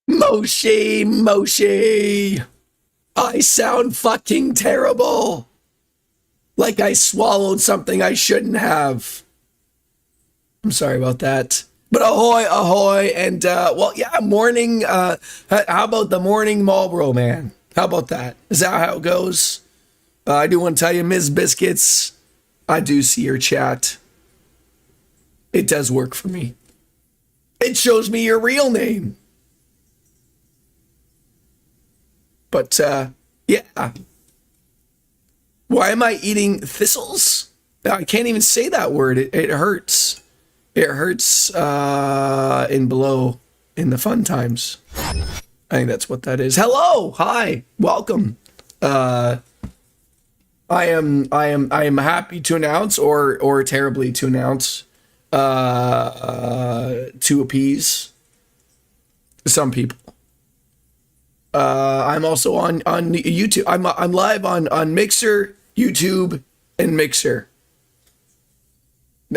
Moshi. I sound fucking terrible. Like I swallowed something I shouldn't have. I'm sorry about that. But ahoy, and well, yeah, morning. How about the morning Marlboro Man? How about that? Is that how it goes? I do want to tell you, Ms. Biscuits, I do see your chat. It does work for me. It shows me your real name. But, yeah. Why am I eating thistles? I can't even say that word. It hurts. It hurts in below in the fun times. I think that's what that is. Hello, hi, welcome. I am happy to announce, or terribly to announce, to appease some people. I'm also on YouTube. I'm live on Mixer, YouTube, and Mixer.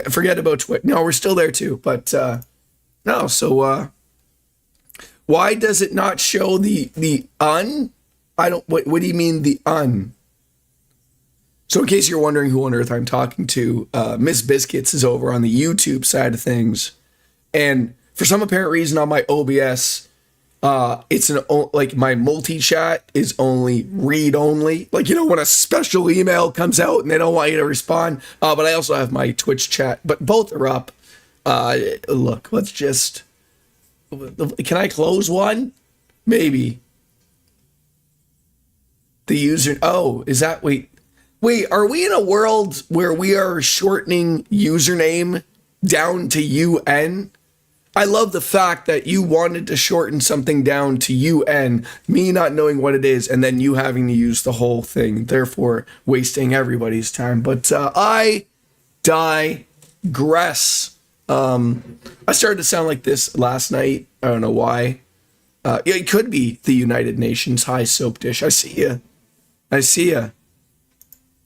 Forget about Twitch. No, we're still there too. But no. So why does it not show the un? I don't. What do you mean the un? So in case you're wondering who on earth I'm talking to, Miss Biscuits is over on the YouTube side of things, and for some apparent reason on my OBS, it's like my multi-chat is only read only. Like, you know, when a special email comes out and they don't want you to respond. But I also have my Twitch chat, but both are up. Look, let's just, can I close one? Maybe. The user, oh, is that, wait, are we in a world where we are shortening username down to UN? I love the fact that you wanted to shorten something down to UN, me not knowing what it is, and then you having to use the whole thing, therefore wasting everybody's time. But I digress. I started to sound like this last night. I don't know why. It could be the United Nations. Hi, Soap Dish. I see ya.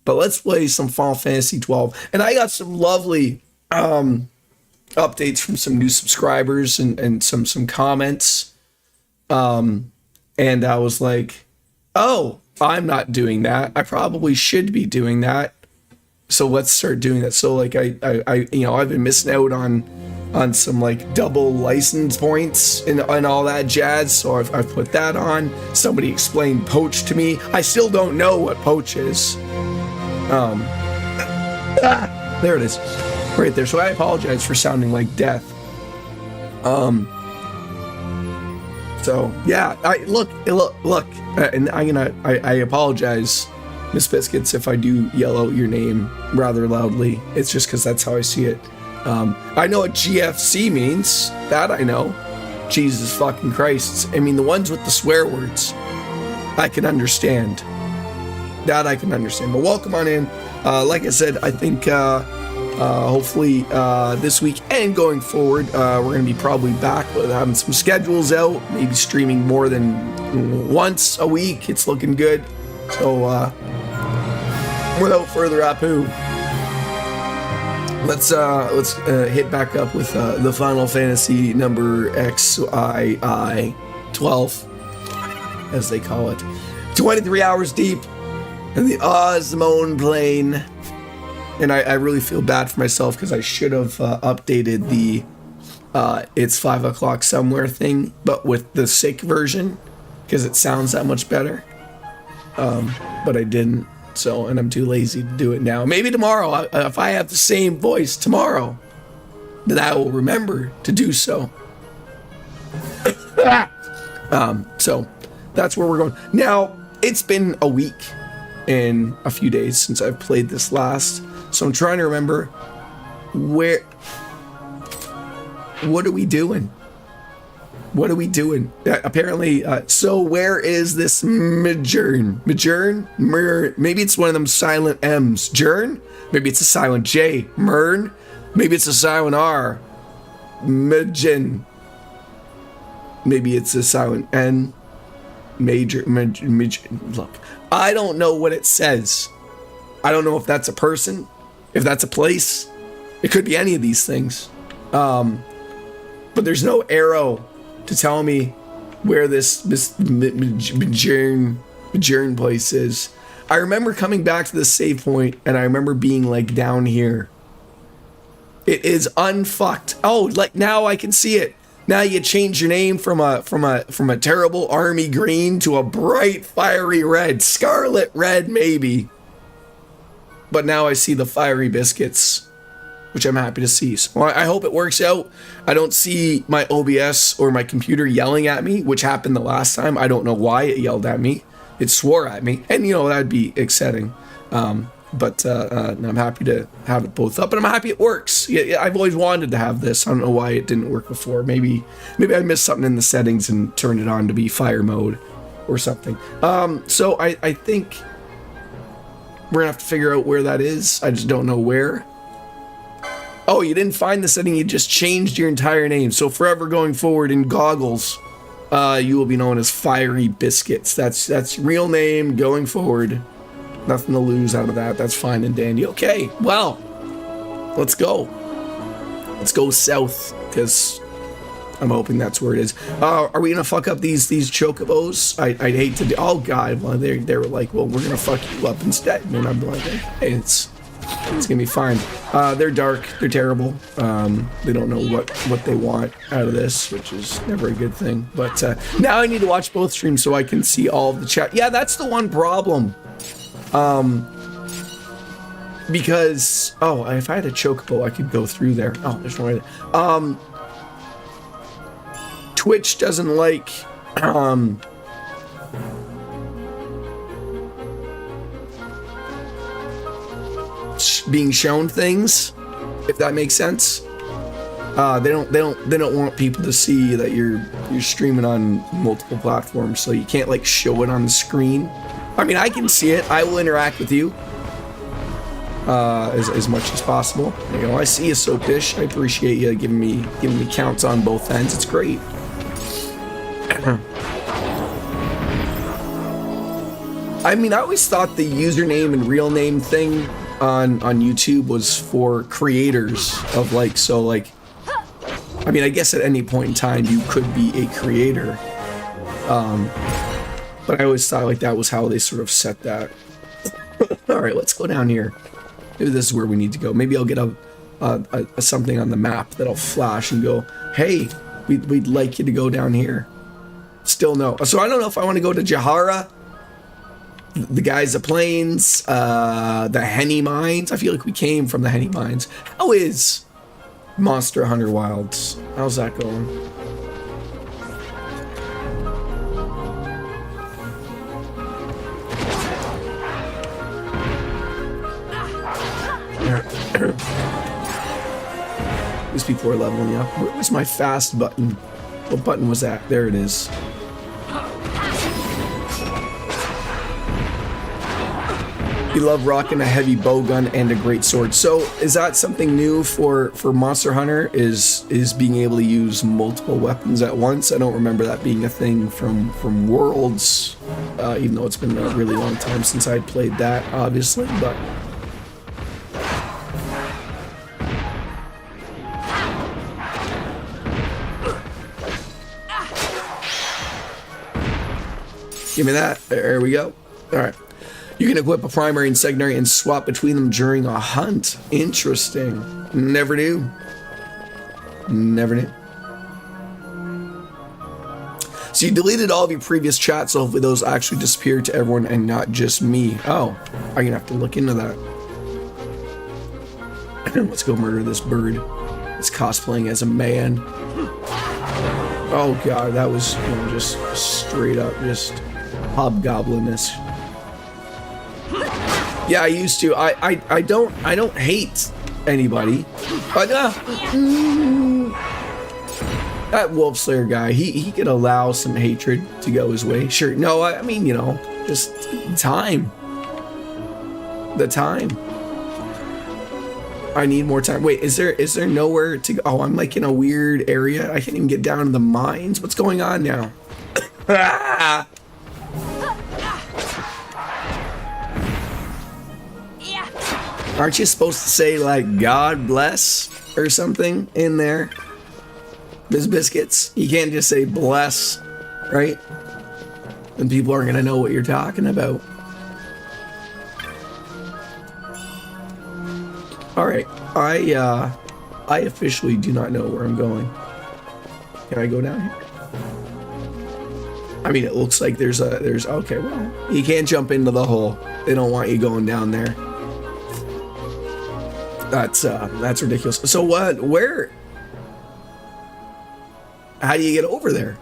But let's play some Final Fantasy 12. And I got some lovely updates from some new subscribers and some comments. And I was like, oh, I'm not doing that. I probably should be doing that. So let's start doing that. So like I you know, I've been missing out on some like double license points and all that jazz. So I've put that on. Somebody explained poach to me. I still don't know what poach is. There it is. Right there. So I apologize for sounding like death. So yeah, look, and I apologize, Miss Biscuits, if I do yell out your name rather loudly. It's just because that's how I see it. I know what GFC means. That I know. Jesus fucking Christ. I mean, the ones with the swear words, I can understand. That I can understand. But welcome on in. Like I said, I think hopefully this week and going forward, we're going to be probably back with having some schedules out, maybe streaming more than once a week. It's looking good. So without further ado, let's hit back up with the Final Fantasy number XII 12, as they call it. 23 hours deep in the Osmone Plain. And I really feel bad for myself because I should have updated the it's 5 o'clock somewhere thing, but with the sick version, because it sounds that much better. But I didn't, so, and I'm too lazy to do it now. Maybe tomorrow, if I have the same voice tomorrow, then I will remember to do so. So that's where we're going. Now, it's been a week and a few days since I've played this last. So I'm trying to remember what are we doing? Apparently, so where is this Midjourn? Maybe it's one of them silent M's. Journ? Maybe it's a silent J. Mern? Maybe it's a silent R. Midgen. Maybe it's a silent N. Look, I don't know what it says. I don't know if that's a person, if that's a place. It could be any of these things. But there's no arrow to tell me where this Bajern place is. I remember coming back to the save point, and I remember being like down here. It is unfucked. Oh, like now I can see it. Now you change your name from a terrible army green to a bright fiery red, scarlet red maybe. But now I see the fiery biscuits, which I'm happy to see. So I hope it works out. I don't see my OBS or my computer yelling at me, which happened the last time. I don't know why it yelled at me. It swore at me, and you know that'd be exciting. But I'm happy to have it both up, and I'm happy it works. Yeah, I've always wanted to have this. I don't know why it didn't work before. Maybe I missed something in the settings and turned it on to be fire mode or something. So I think we're gonna have to figure out where that is. I just don't know where. Oh, you didn't find the setting. You just changed your entire name. So forever going forward in goggles, you will be known as Fiery Biscuits. That's real name going forward. Nothing to lose out of that. That's fine and dandy. Okay, well, let's go. Let's go south, because I'm hoping that's where it is. Are we gonna fuck up these chocobos? I'd hate to do. Oh god, well they were like, well, we're gonna fuck you up instead. And I'm like, hey, it's gonna be fine. They're dark. They're terrible. They don't know what they want out of this, which is never a good thing. But now I need to watch both streams so I can see all of the chat. Yeah, that's the one problem. Because, oh, if I had a chocobo, I could go through there. Oh, there's no way there. Twitch doesn't like, being shown things, if that makes sense. They don't want people to see that you're streaming on multiple platforms, so you can't like show it on the screen. I mean, I can see it. I will interact with you as much as possible. You know, I see you, Soap Dish. I appreciate you giving me counts on both ends. It's great. I mean, I always thought the username and real name thing on YouTube was for creators of like, so like, I mean, I guess at any point in time you could be a creator. But I always thought like that was how they sort of set that. All right, let's go down here. Maybe this is where we need to go. Maybe I'll get a something on the map that'll flash and go, hey, we'd like you to go down here. Still no. So I don't know if I want to go to Jahara, the Geyser Plains, the Henny Mines. I feel like we came from the Henny Mines. How is Monster Hunter Wilds? How's that going? These people are leveling up. Where was my fast button? What button was that? There it is. You love rocking a heavy bow gun and a great sword. So is that something new for Monster Hunter? Is being able to use multiple weapons at once? I don't remember that being a thing from Worlds, even though it's been a really long time since I played that, obviously. But give me that. There we go. All right. You can equip a primary and secondary and swap between them during a hunt. Interesting. Never knew. Never knew. So you deleted all of your previous chats, so hopefully those actually disappeared to everyone and not just me. Oh, I'm gonna have to look into that. Let's go murder this bird. It's cosplaying as a man. Oh god, that was, you know, just straight up just hobgoblinness. Yeah, I used to. I don't hate anybody, but that Wolf Slayer guy, he could allow some hatred to go his way. Sure, no, I mean, you know, just time. The time. I need more time. Wait, is there nowhere to go? Oh, I'm like in a weird area. I can't even get down to the mines. What's going on now? Ah! Aren't you supposed to say, like, God bless or something in there? Biz Biscuits? You can't just say bless. right? And people are gonna know what you're talking about. All right, I officially do not know where I'm going. Can I go down here? I mean, it looks like there's okay, well, you can't jump into the hole. They don't want you going down there. That's ridiculous. So where, how do you get over there?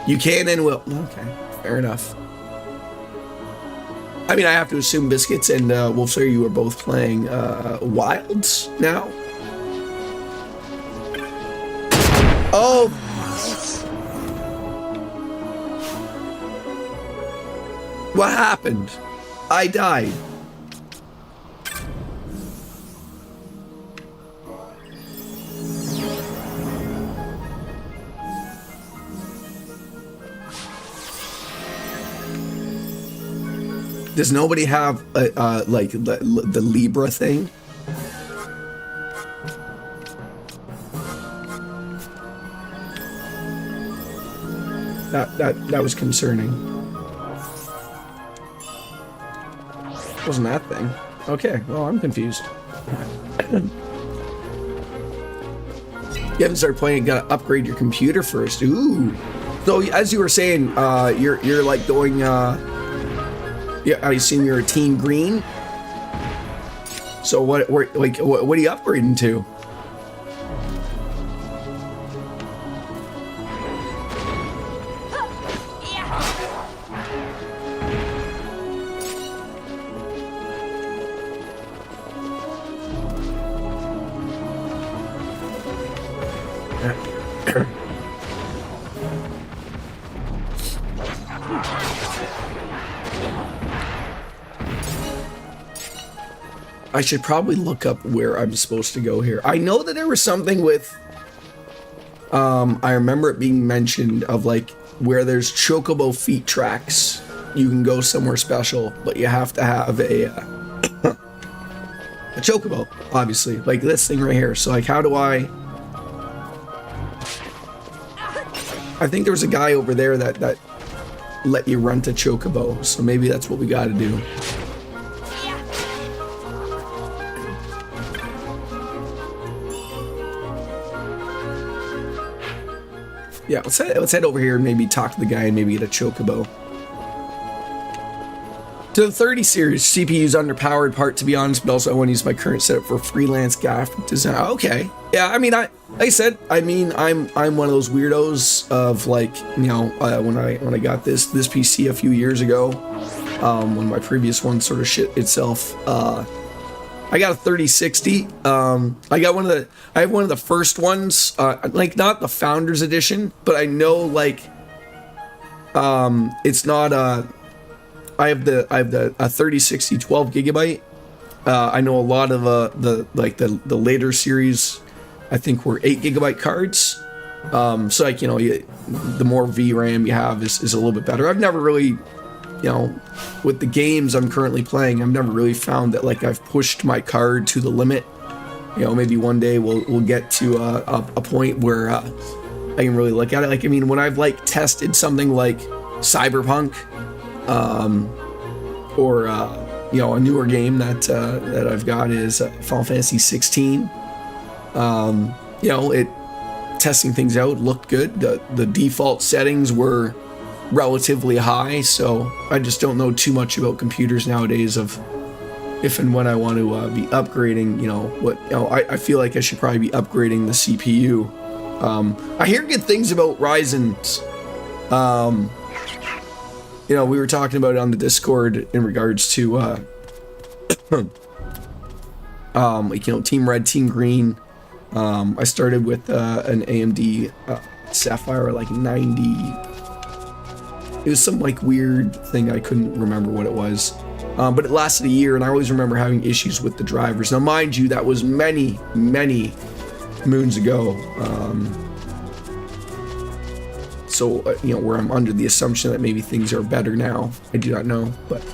You can and will. Okay, fair enough. I mean, I have to assume Biscuits and Wolfsir, you are both playing Wilds now. Oh. What happened? I died. Does nobody have like the Libra thing? That was concerning. Wasn't that thing? Okay, well, I'm confused. You haven't started playing, gotta upgrade your computer first. Ooh. So as you were saying, you're like going yeah, I assume you're a team green. So what are you upgrading to? I should probably look up where I'm supposed to go here. I know that there was something with, I remember it being mentioned of like where there's chocobo feet tracks. You can go somewhere special, but you have to have a chocobo, obviously, like this thing right here. So like, how do I think there was a guy over there that let you rent a chocobo. So maybe that's what we got to do. Yeah, let's head over here and maybe talk to the guy and maybe get a chocobo. To the 30 series, CPU's underpowered part, to be honest, but also I want to use my current setup for freelance graphic design. Okay. Yeah, I mean, like I said, I mean, I'm one of those weirdos of like, you know, when I got this PC a few years ago, when my previous one sort of shit itself, I got a 3060. I have one of the first ones, like not the Founders Edition, but I know like, it's not I have the 3060 12 gigabyte. I know a lot of the later series, I think were 8 gigabyte cards. So like, you know, the more VRAM you have is a little bit better. I've never really, you know, with the games I'm currently playing, I've never really found that like I've pushed my card to the limit. You know, maybe one day we'll get to a point where I can really look at it. Like, I mean, when I've like tested something like Cyberpunk, or you know, a newer game that I've got is Final Fantasy 16. You know, it testing things out looked good. The default settings were relatively high, so I just don't know too much about computers nowadays of if and when I want to be upgrading, you know, what, you know, I feel like I should probably be upgrading the CPU. I hear good things about Ryzen's. You know, we were talking about it on the Discord in regards to like, you know, Team Red, Team Green. I started with an AMD Sapphire like 90. It was some like weird thing, I couldn't remember what it was. But it lasted a year, and I always remember having issues with the drivers. Now, mind you, that was many, many moons ago. So, you know, where I'm under the assumption that maybe things are better now. I do not know, but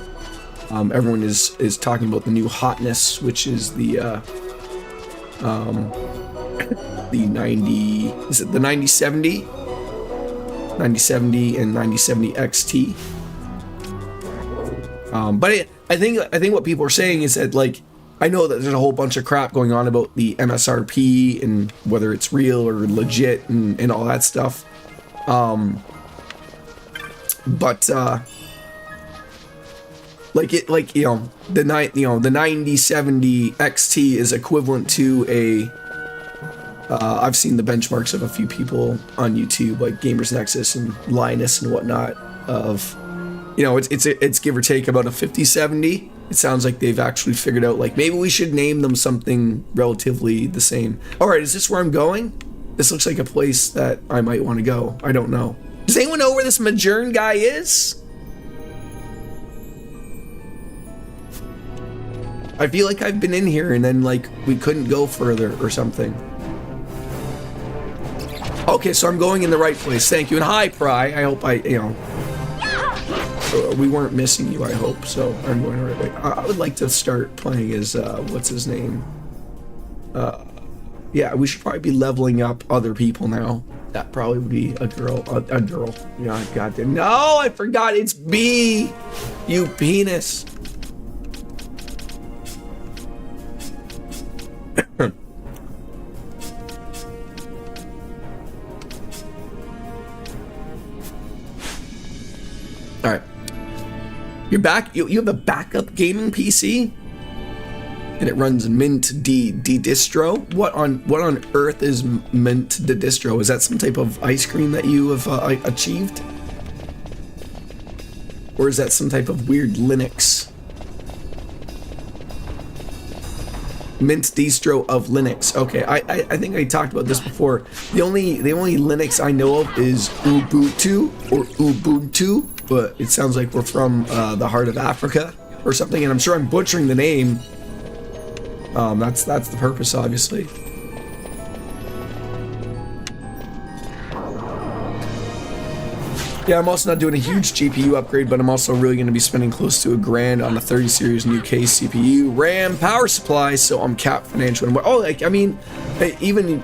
everyone is talking about the new hotness, which is the 90, is it the 9070? 9070 and 9070 XT. But I think what people are saying is that, like, I know that there's a whole bunch of crap going on about the MSRP and whether it's real or legit and all that stuff. Like you know, the 9070 XT is equivalent to a. I've seen the benchmarks of a few people on YouTube, like Gamers Nexus and Linus and whatnot, of, you know, it's give or take about a 5070. It sounds like they've actually figured out, like, maybe we should name them something relatively the same. All right, is this where I'm going? This looks like a place that I might want to go. I don't know. Does anyone know where this Majern guy is? I feel like I've been in here and then, like, we couldn't go further or something. Okay, so I'm going in the right place. Thank you. And hi, Pry. I hope we weren't missing you, I hope. So I'm going the right way. I would like to start playing as, what's his name? Yeah, we should probably be leveling up other people now. That probably would be a girl. A girl. Yeah, goddamn. No, I forgot. It's B. You penis. All right, you're back. You have a backup gaming PC, and it runs Mint D distro. What on earth is Mint D distro? Is that some type of ice cream that you have achieved, or is that some type of weird Linux? Mint distro of Linux. Okay, I think I talked about this before. The only Linux I know of is Ubuntu or Ubuntu. But it sounds like we're from the heart of Africa or something, and I'm sure I'm butchering the name. That's the purpose, obviously. Yeah, I'm also not doing a huge GPU upgrade, but I'm also really going to be spending close to $1,000 on the 30 series new case CPU, RAM, power supply, so I'm capped financially. Oh, like, I mean, even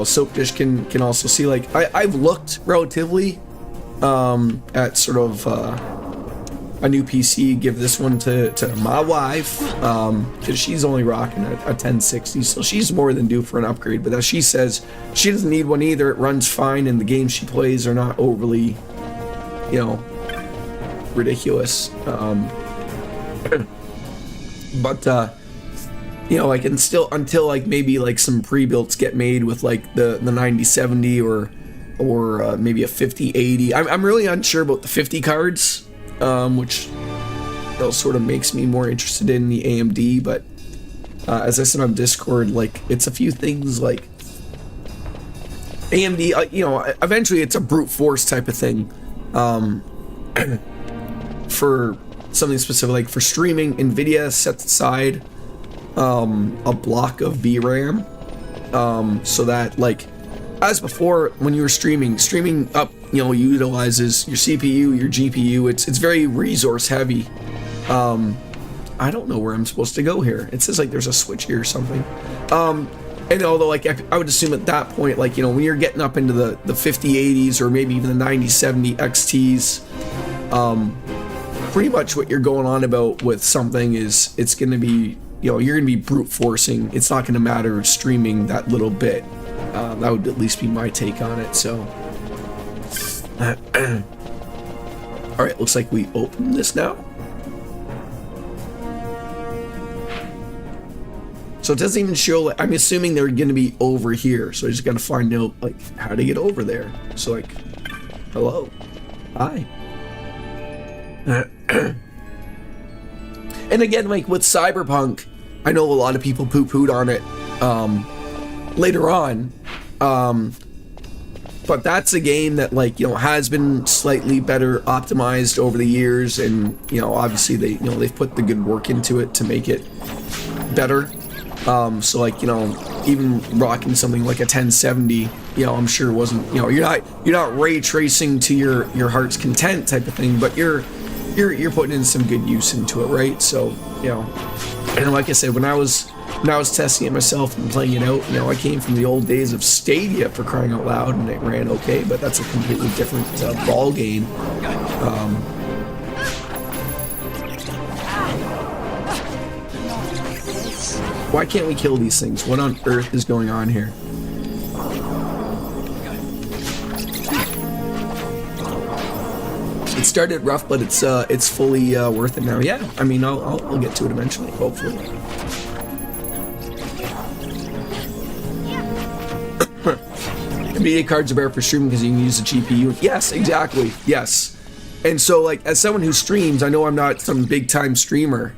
Soap Dish can also see, like, I've looked relatively at sort of a new PC. Give this one to my wife, because she's only rocking a 1060, so she's more than due for an upgrade. But as she says, she doesn't need one either. It runs fine, and the games she plays are not overly, you know, ridiculous. But you know, like, and still until like maybe like some pre-builts get made with like the 9070 or maybe a 5080. I'm really unsure about the 50 cards, which, you know, sort of makes me more interested in the AMD. But as I said on Discord, like, it's a few things like AMD. You know, eventually it's a brute force type of thing. For something specific, like for streaming, NVIDIA sets aside a block of VRAM, so that, like, as before, when you were streaming up, you know, utilizes your CPU, your GPU. It's very resource heavy. I don't know where I'm supposed to go here. It says like there's a switch here or something. And although, like, I would assume at that point, like, you know, when you're getting up into the 5080s or maybe even the 9070 XTs, pretty much what you're going on about with something is it's going to be, you know, you're going to be brute forcing. It's not going to matter streaming that little bit. That would at least be my take on it. So, all right, looks like we open this now. So it doesn't even show, like, I'm assuming they're going to be over here. So I just got to find out, like, how to get over there. So, like, hello, hi. And again, like with Cyberpunk, I know a lot of people poo-pooed on it later on. But that's a game that, like, you know, has been slightly better optimized over the years, and, you know, obviously they've put the good work into it to make it better. So, like, you know, even rocking something like a 1070, you know, I'm sure wasn't, you know, you're not ray tracing to your heart's content type of thing, but you're putting in some good use into it, right? So, you know, and like I said, when I was when I was testing it myself and playing it out, you know, I came from the old days of Stadia, for crying out loud, and it ran okay, but that's a completely different ball game. Why can't we kill these things? What on earth is going on here? It started rough, but it's fully worth it now. Yeah, I mean, I'll get to it eventually, hopefully. NVIDIA cards are better for streaming because you can use the GPU. Yes, exactly. Yes. And so, like, as someone who streams, I know I'm not some big time streamer.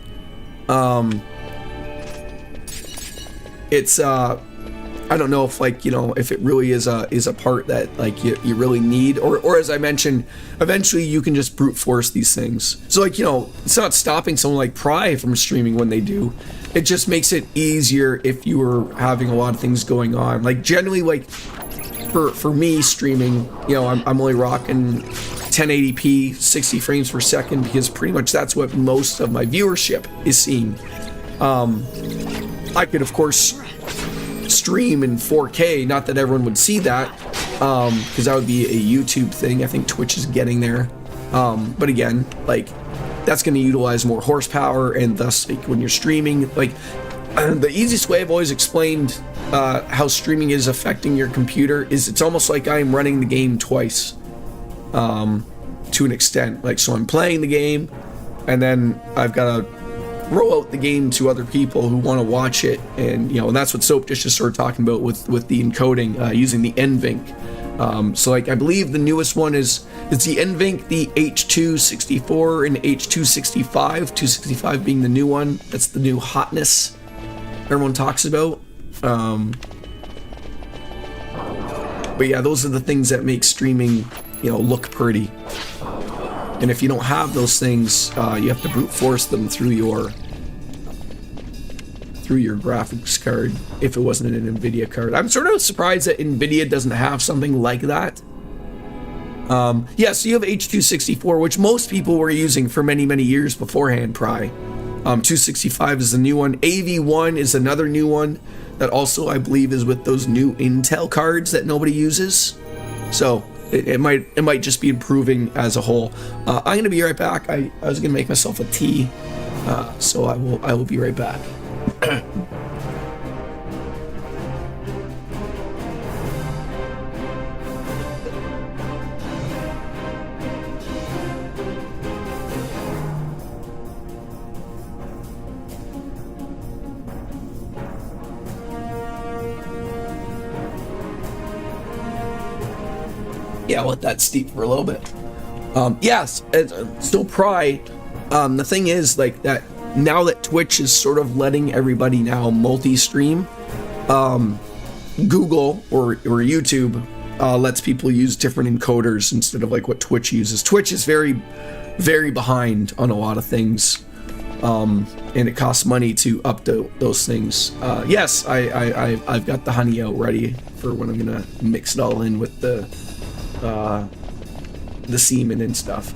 It's I don't know if, like, you know, if it really is a part that, like, you really need, or as I mentioned, eventually you can just brute force these things. So, like, you know, it's not stopping someone like Pry from streaming when they do. It just makes it easier if you were having a lot of things going on. Like, generally, like, for me streaming, you know, I'm only rocking 1080p 60 frames per second because pretty much that's what most of my viewership is seeing. I could, of course, stream in 4K, not that everyone would see that, because that would be a YouTube thing. I think Twitch is getting there, but again, like, that's going to utilize more horsepower, and thus, like, when you're streaming, like, the easiest way I've always explained how streaming is affecting your computer is it's almost like I'm running the game twice, to an extent. Like, so I'm playing the game, and then I've got to roll out the game to other people who want to watch it, and, you know, and that's what Soap Dish just started talking about with the encoding using the NVENC. So, like, I believe the newest one it's the NVENC, the H264 and H265, 265 being the new one. That's the new hotness everyone talks about. But yeah, those are the things that make streaming, you know, look pretty. And if you don't have those things, you have to brute force them through your graphics card, if it wasn't an NVIDIA card. I'm sort of surprised that NVIDIA doesn't have something like that. Yeah, so you have H264, which most people were using for many, many years beforehand, Pry. 265 is the new one. AV1 is another new one that also, I believe, is with those new Intel cards that nobody uses. So it might just be improving as a whole. I'm gonna be right back. I was gonna make myself a tea, so I will be right back. Yeah, I'll let that steep for a little bit. Yes, still Pry. The thing is, like, that now that Twitch is sort of letting everybody now multi-stream, Google or YouTube lets people use different encoders instead of, like, what Twitch uses. Twitch is very, very behind on a lot of things, and it costs money to update those things. Yes, I've got the honey out ready for when I'm gonna mix it all in with the semen and stuff.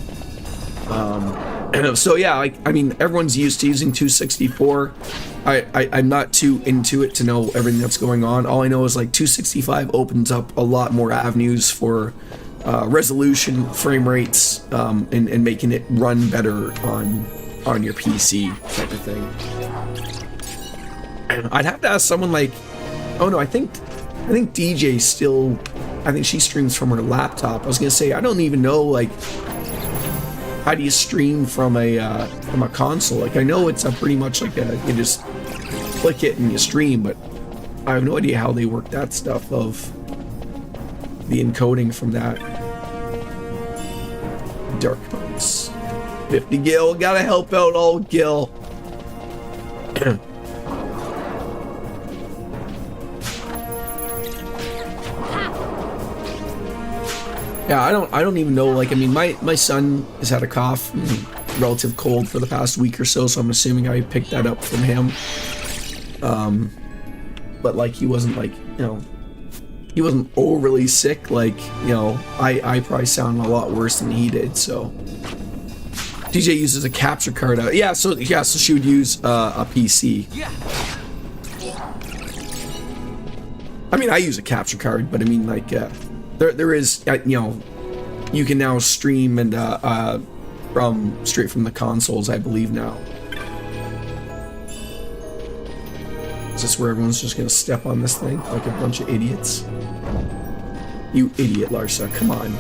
So yeah, I mean, everyone's used to using 264. I'm not too into it to know everything that's going on. All I know is, like, 265 opens up a lot more avenues for resolution, frame rates, and making it run better on your PC type of thing. I'd have to ask someone like, oh no, I think DJ still, I think she streams from her laptop. I was gonna say, I don't even know, like, how do you stream from a console? Like, I know it's a pretty much like you just click it and you stream, but I have no idea how they work that stuff of the encoding from that. Dark Modes. 50 Gil, gotta help out old Gil. Yeah, I don't even know, like, I mean, my son has had a cough and relative cold for the past week or so I'm assuming I picked that up from him. But, like, he wasn't, like, you know, he wasn't overly sick. Like, you know, I probably sound a lot worse than he did, so. DJ uses a capture card out. Yeah, so she would use a PC. I mean, I use a capture card, but I mean, like, there is, you know, you can now stream and straight from the consoles, I believe now. Is this where everyone's just gonna step on this thing like a bunch of idiots? You idiot, Larsa! Come on.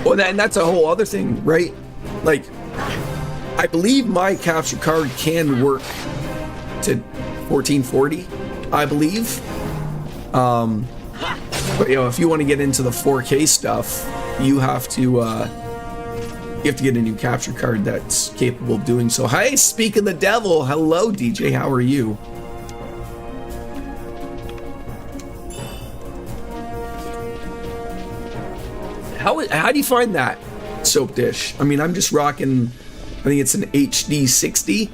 Well, and that's a whole other thing, right? Like, I believe my capture card can work to 1440, I believe. But you know, if you want to get into the 4K stuff, you have to get a new capture card that's capable of doing so. Hi, speak of the devil. Hello, DJ. How are you? How do you find that soap dish? I mean, I'm just rocking, I think it's an HD 60.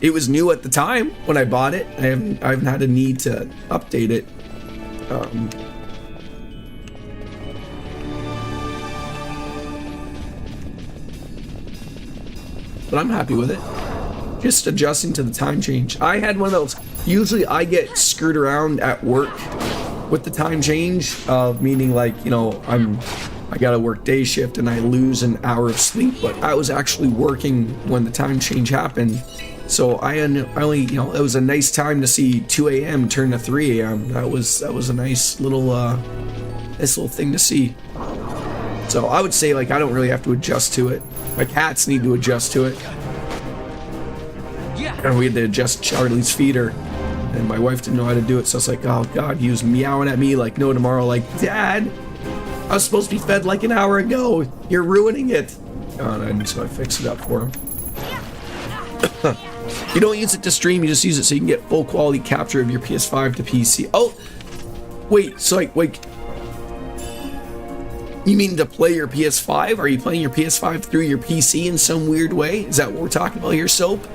It was new at the time when I bought it. I haven't had a need to update it. But I'm happy with it. Just adjusting to the time change. I had one of those. Usually I get screwed around at work with the time change, meaning like, you know, I gotta work day shift and I lose an hour of sleep, but I was actually working when the time change happened. So I only, you know, it was a nice time to see 2 a.m. turn to 3 a.m. That was a nice little thing to see. So I would say, like, I don't really have to adjust to it. My cats need to adjust to it. And we had to adjust Charlie's feeder, and my wife didn't know how to do it, so it's like, oh god, he was meowing at me like no tomorrow, like, Dad, I was supposed to be fed like an hour ago. You're ruining it. And so I fixed it up for him. You don't use it to stream, you just use it so you can get full quality capture of your PS5 to PC. Oh, wait, so like, wait. You mean to play your PS5? Are you playing your PS5 through your PC in some weird way? Is that what we're talking about here, Soap?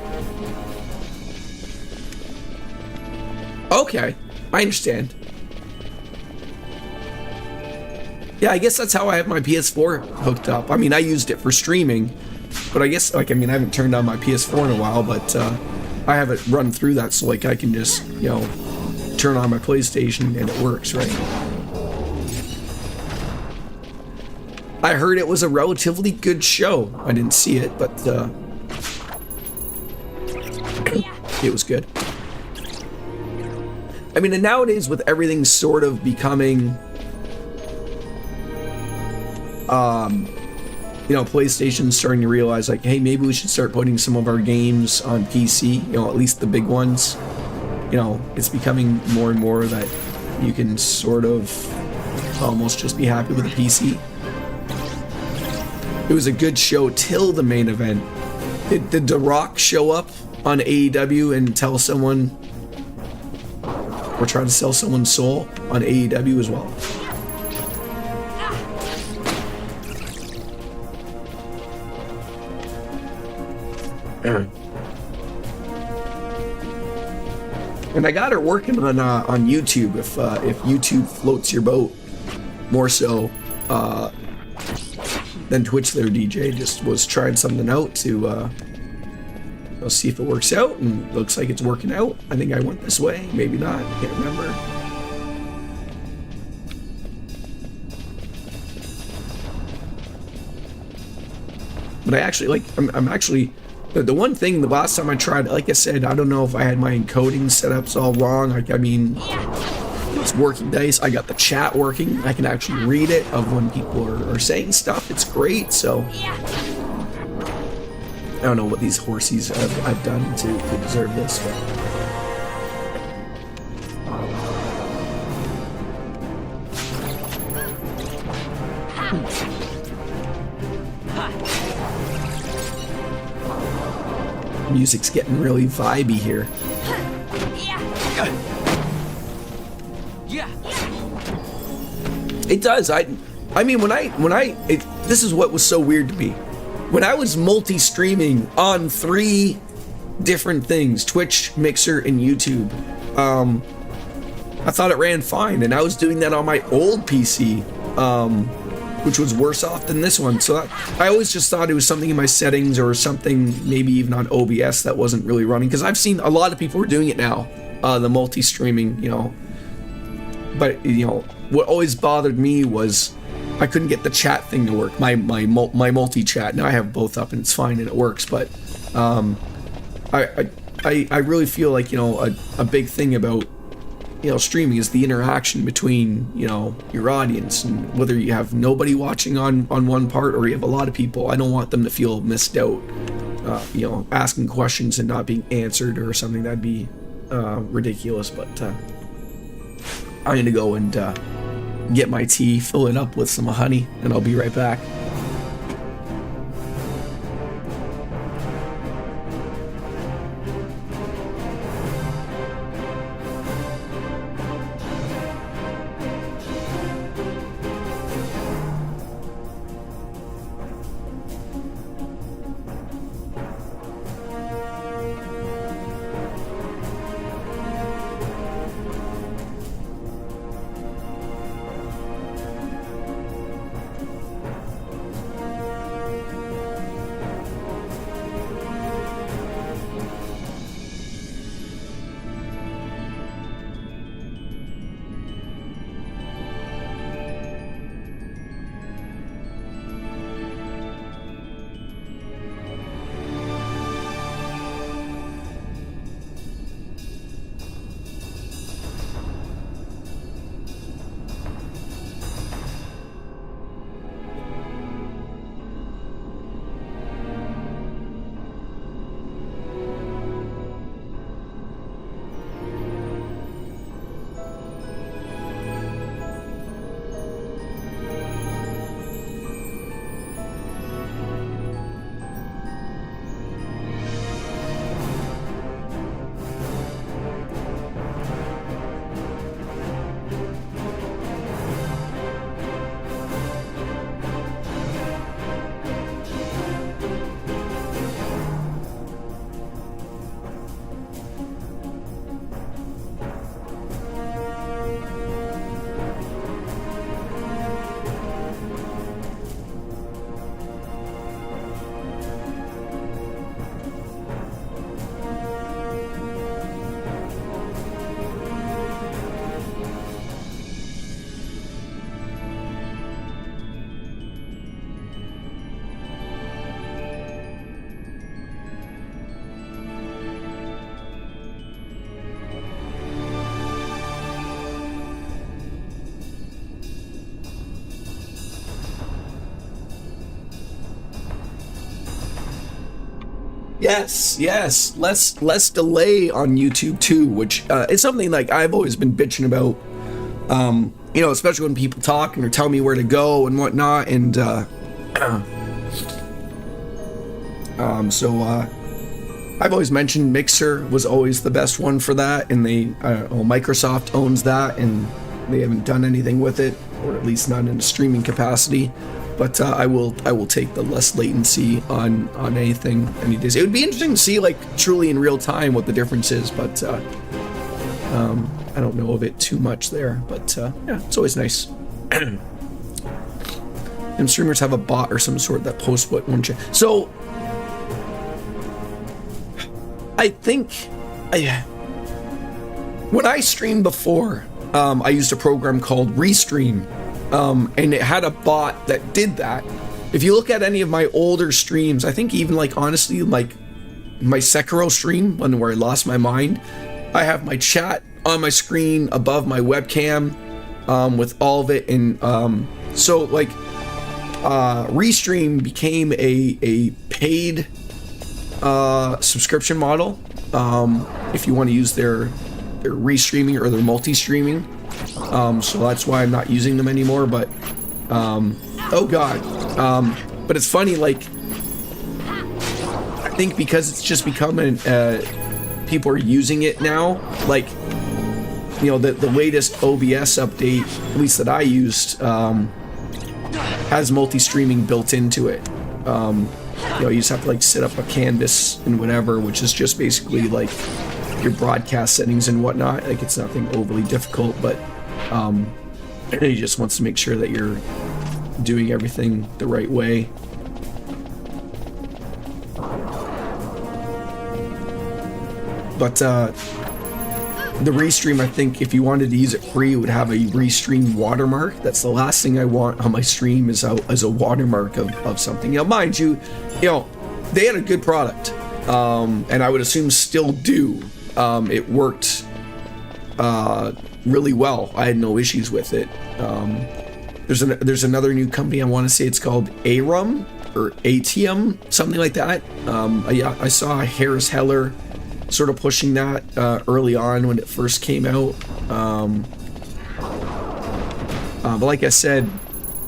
Okay, I understand. Yeah, I guess that's how I have my PS4 hooked up. I mean, I used it for streaming, but I guess, like, I mean, I haven't turned on my PS4 in a while, but I have it run through that so, like, I can just, you know, turn on my PlayStation and it works, right? I heard it was a relatively good show. I didn't see it, but it was good. I mean, and nowadays with everything sort of becoming, you know, PlayStation's starting to realize, like, hey, maybe we should start putting some of our games on PC, you know, at least the big ones. You know, it's becoming more and more that you can sort of almost just be happy with a PC. It was a good show till the main event. Did The Rock show up on AEW and tell someone, or try to sell someone's soul on AEW as well? And I got her working on YouTube. If YouTube floats your boat more so than Twitch, there, DJ just was trying something out to see if it works out, and looks like it's working out. I think I went this way, maybe not. Can't remember. But I actually, like, I'm actually. The one thing, the last time I tried, like I said, I don't know if I had my encoding setups all wrong. Like, I mean, it's working nice. I got the chat working. I can actually read it of when people are saying stuff. It's great. So I don't know what these horsies I've done to deserve this. Music's getting really vibey here. It does. I mean, this is what was so weird to me. When I was multi-streaming on 3 different things, Twitch, Mixer, and YouTube, I thought it ran fine, and I was doing that on my old PC. which was worse off than this one. So I always just thought it was something in my settings or something maybe even on OBS that wasn't really running, because I've seen a lot of people are doing it now, the multi-streaming, you know. But, you know, what always bothered me was I couldn't get the chat thing to work, my multi-chat. Now I have both up and it's fine and it works, but I really feel like, you know, a big thing about, you know, streaming is the interaction between, you know, your audience, and whether you have nobody watching on one part or you have a lot of people. I don't want them to feel missed out, you know, asking questions and not being answered or something. That'd be ridiculous. But I'm gonna go and get my tea, fill it up with some honey, and I'll be right back. Yes, less delay on YouTube too, which is something like I've always been bitching about. You know, especially when people talk and they're telling me where to go and whatnot, and I've always mentioned Mixer was always the best one for that, and Microsoft owns that, and they haven't done anything with it, or at least not in a streaming capacity. But I will take the less latency on anything any days. It would be interesting to see, like, truly in real time what the difference is, but I don't know of it too much there. But yeah, it's always nice. And streamers have a bot or some sort that posts what one chat. So I think when I streamed before, I used a program called Restream. And it had a bot that did that. If you look at any of my older streams, I think even, like, honestly, like my Sekiro stream, one where I lost my mind, I have my chat on my screen above my webcam, with all of it. And so, like, Restream became a paid subscription model, if you want to use their restreaming or their multi-streaming. So that's why I'm not using them anymore. But oh god, but it's funny, like, I think because it's just becoming people are using it now, like, you know, the latest OBS update, at least that I used, has multi-streaming built into it. You know, you just have to, like, set up a canvas and whatever, which is just basically like your broadcast settings and whatnot. Like, it's nothing overly difficult, but he just wants to make sure that you're doing everything the right way. But the Restream, I think if you wanted to use it free, it would have a Restream watermark. That's the last thing I want on my stream, is a watermark of something. Now, mind you, they had a good product, and I would assume still do. It worked really well. I had no issues with it. There's another new company, I want to say it's called Arum or ATM, something like that. I saw Harris Heller sort of pushing that early on when it first came out. But like I said,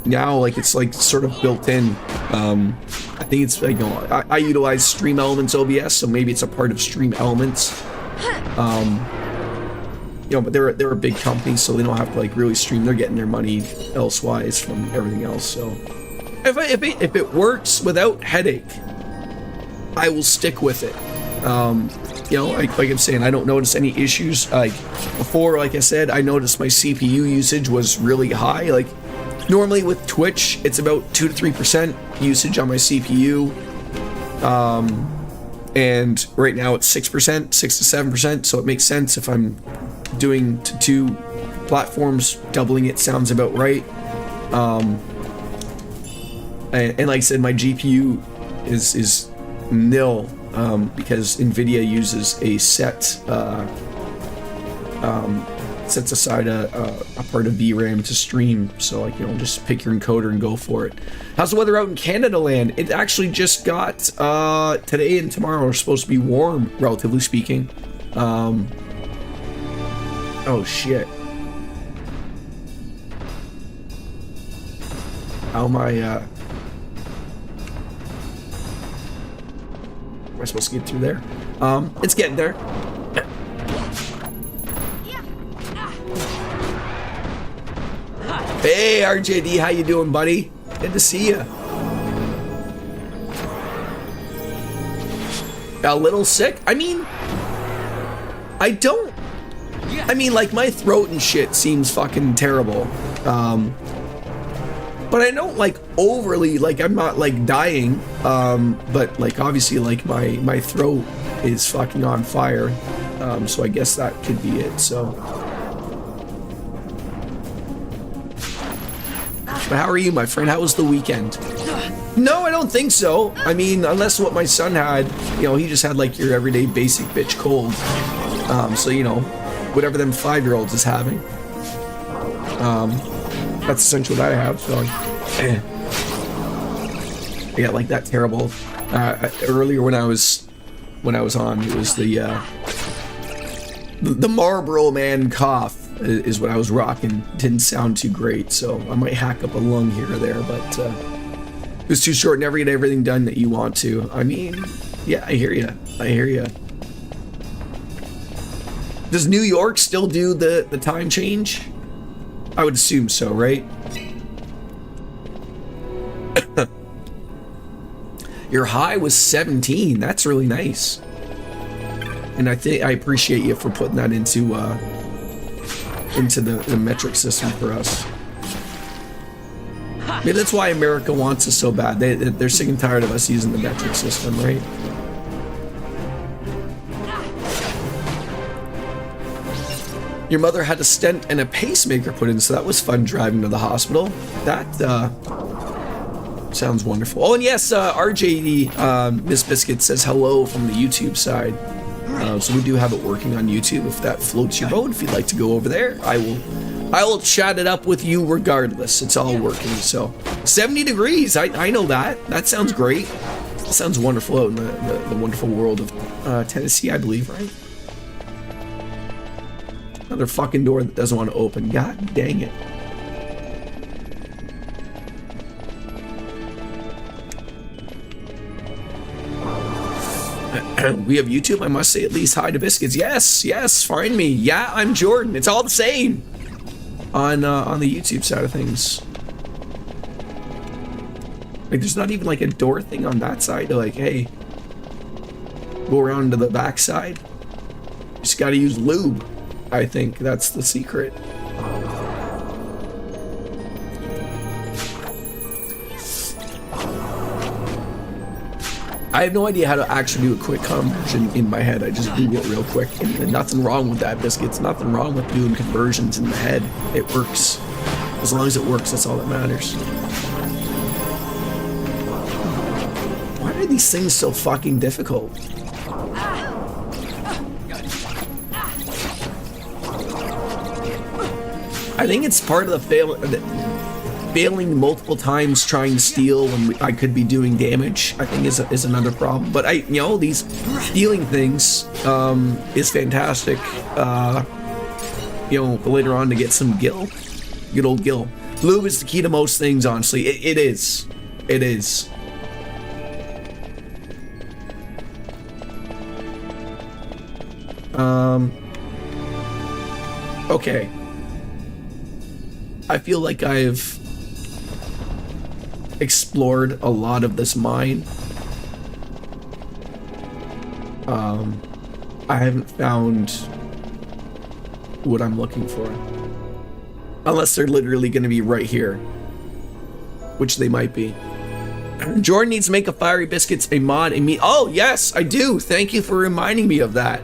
now it's like sort of built in. I think it's I utilize Stream Elements OBS, so maybe it's a part of Stream Elements. But they're a big company, so they don't have to really stream. They're getting their money elsewise from everything else. So if it works without headache, I will stick with it. Like I'm saying, I don't notice any issues. Before, like I said, I noticed my CPU usage was really high. Normally with Twitch, it's about 2 to 3% usage on my CPU. And right now it's 6%, 6 to 7%. So it makes sense if I'm doing to 2 platforms, doubling it sounds about right. And like I said, my GPU is nil. Because NVIDIA uses a sets aside a part of VRAM to stream. So just pick your encoder and go for it. How's the weather out in Canada land? It actually just got today and tomorrow are supposed to be warm, relatively speaking. Oh shit. How am I am I supposed to get through there? It's getting there. Hey, RJD, how you doing, buddy? Good to see you. A little sick? I mean, my throat and shit seems fucking terrible. But I don't overly, I'm not dying, but obviously my throat is fucking on fire, so I guess that could be it. So, but how are you, my friend? How was the weekend? No, I don't think so. I mean, unless what my son had, he just had your everyday basic bitch cold. So whatever them 5-year-olds is having. That's essentially what I have. So I got that terrible. Earlier when I was on, it was the Marlboro Man cough is what I was rocking. Didn't sound too great, so I might hack up a lung here or there, but it was too short. Never get everything done that you want to. I mean, yeah, I hear you. Does New York still do the time change? I would assume so, right? Your high was 17. That's really nice. And I appreciate you for putting that into the metric system for us. Maybe that's why America wants us so bad. They're sick and tired of us using the metric system, right? Your mother had a stent and a pacemaker put in, so that was fun driving to the hospital. That sounds wonderful. Oh, and yes, RJD, Miss Biscuit says hello from the YouTube side. So we do have it working on YouTube. If that floats your boat, if you'd like to go over there, I will chat it up with you regardless. It's all working. So 70 degrees. I know that. That sounds great. That sounds wonderful out in the wonderful world of Tennessee, I believe, right? Another fucking door that doesn't want to open. God dang it. We have YouTube. I must say at least hi to Biscuits. Yes, find me. Yeah, I'm Jordan. It's all the same on the YouTube side of things. There's not even a door thing on that side to hey, go around to the back side. Just got to use lube. I think that's the secret. I have no idea how to actually do a quick conversion in my head. I just Google it real quick. And nothing wrong with that, Biscuits. Nothing wrong with doing conversions in the head. It works. As long as it works, that's all that matters. Why are these things so fucking difficult? I think it's part of the failing multiple times trying to steal when I could be doing damage. I think is another problem. But these stealing things is fantastic. Later on to get some gil, good old gil. Lube is the key to most things. Honestly, it is. It is. Okay. I feel like I've explored a lot of this mine. I haven't found what I'm looking for. Unless they're literally going to be right here. Which they might be. Jordan needs to make a Fiery Biscuits a mod and me. Oh, yes, I do. Thank you for reminding me of that.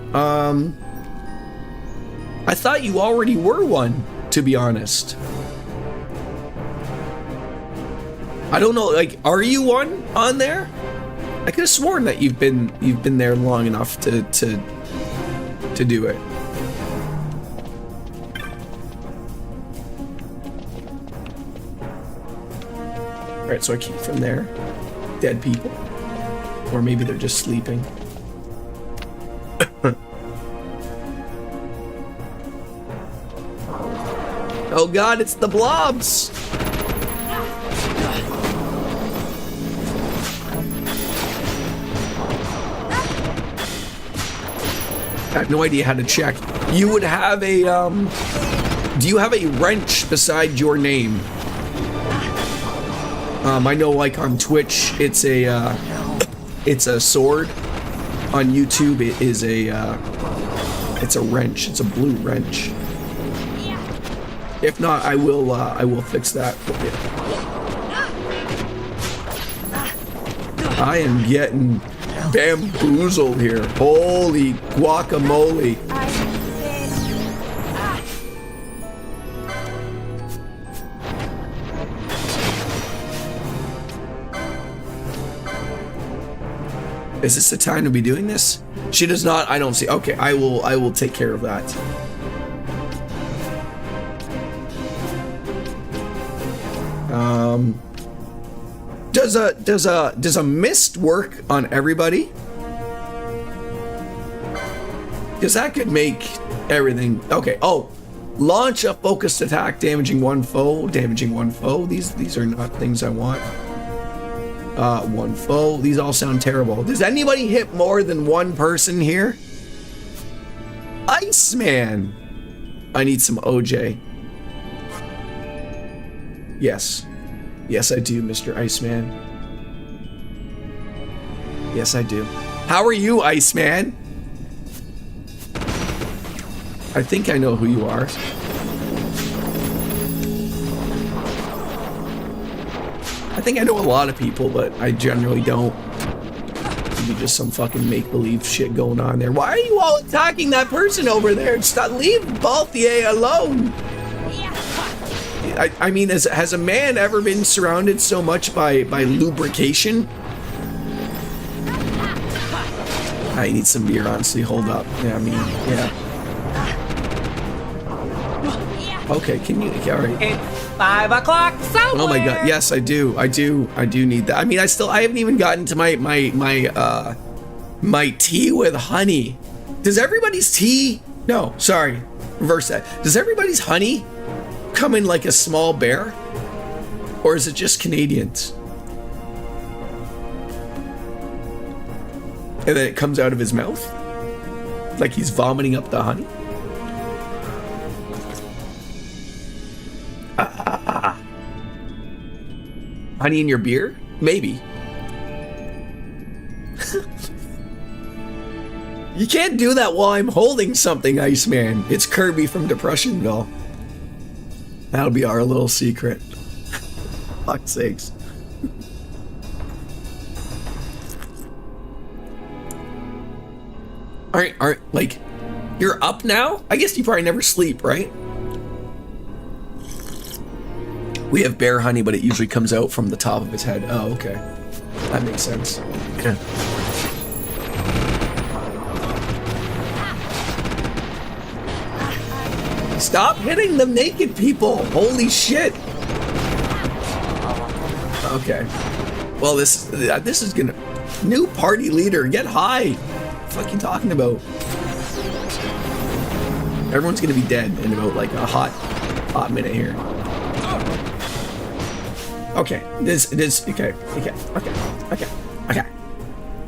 I thought you already were one, to be honest. I don't know, like, are you one on there? I could have sworn that you've been there long enough to do it. Alright, so I keep from there. Dead people. Or maybe they're just sleeping. Oh god, it's the blobs! I have no idea how to check. You would have a, do you have a wrench beside your name? I know, like, on Twitch, it's a sword. On YouTube, it is it's a wrench. It's a blue wrench. If not, I will fix that for you. I am getting bamboozled here. Holy guacamole. Is this the time to be doing this? She does not. I don't see. Okay, I will take care of that. Does a mist work on everybody? Because that could make everything okay. Oh, launch a focused attack, damaging one foe. These are not things I want. One foe. These all sound terrible. Does anybody hit more than one person here? Iceman. I need some OJ. Yes. Yes, I do, Mr. Iceman. Yes, I do. How are you, Iceman? I think I know who you are. I think I know a lot of people, but I generally don't. Maybe just some fucking make-believe shit going on there. Why are you all attacking that person over there? Stop, leave Balthier alone. I mean, has a man ever been surrounded so much by lubrication? I need some beer, honestly. Hold up. Yeah, I mean, yeah. Okay, can you? All right. It's 5 o'clock somewhere. Oh my god! Yes, I do need that. I mean, I haven't even gotten to my tea with honey. Does everybody's tea? No, sorry, reverse that. Does everybody's honey come in like a small bear, or is it just Canadians? And then it comes out of his mouth, like he's vomiting up the honey. Honey in your beer? Maybe. You can't do that while I'm holding something, Iceman. It's Kirby from Depressionville. That'll be our little secret. Fuck's sakes. Aren't like, you're up now? I guess you probably never sleep, right? We have bear honey, but it usually comes out from the top of its head. Oh, okay. That makes sense. Yeah. Stop hitting the naked people! Holy shit! Okay. Well, this is gonna... New party leader, get high! What the fuck are you talking about? Everyone's gonna be dead in about like a hot minute here. Okay, okay.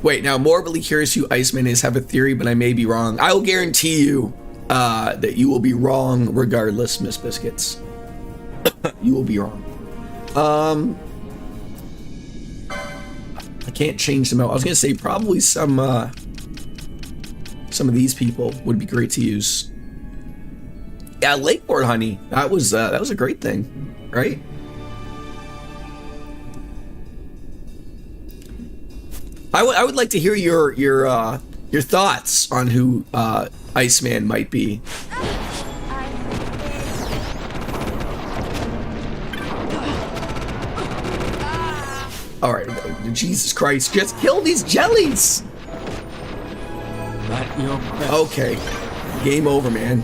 Wait, now morbidly curious who Iceman is, have a theory, but I may be wrong. I will guarantee you that you will be wrong regardless, Miss Biscuits. You will be wrong. I can't change them out. I was gonna say probably some of these people would be great to use. Yeah, Lakeboard honey. That was a great thing, right? I would like to hear your thoughts on who Iceman might be. All right, Jesus Christ, just kill these jellies. Okay, game over, man.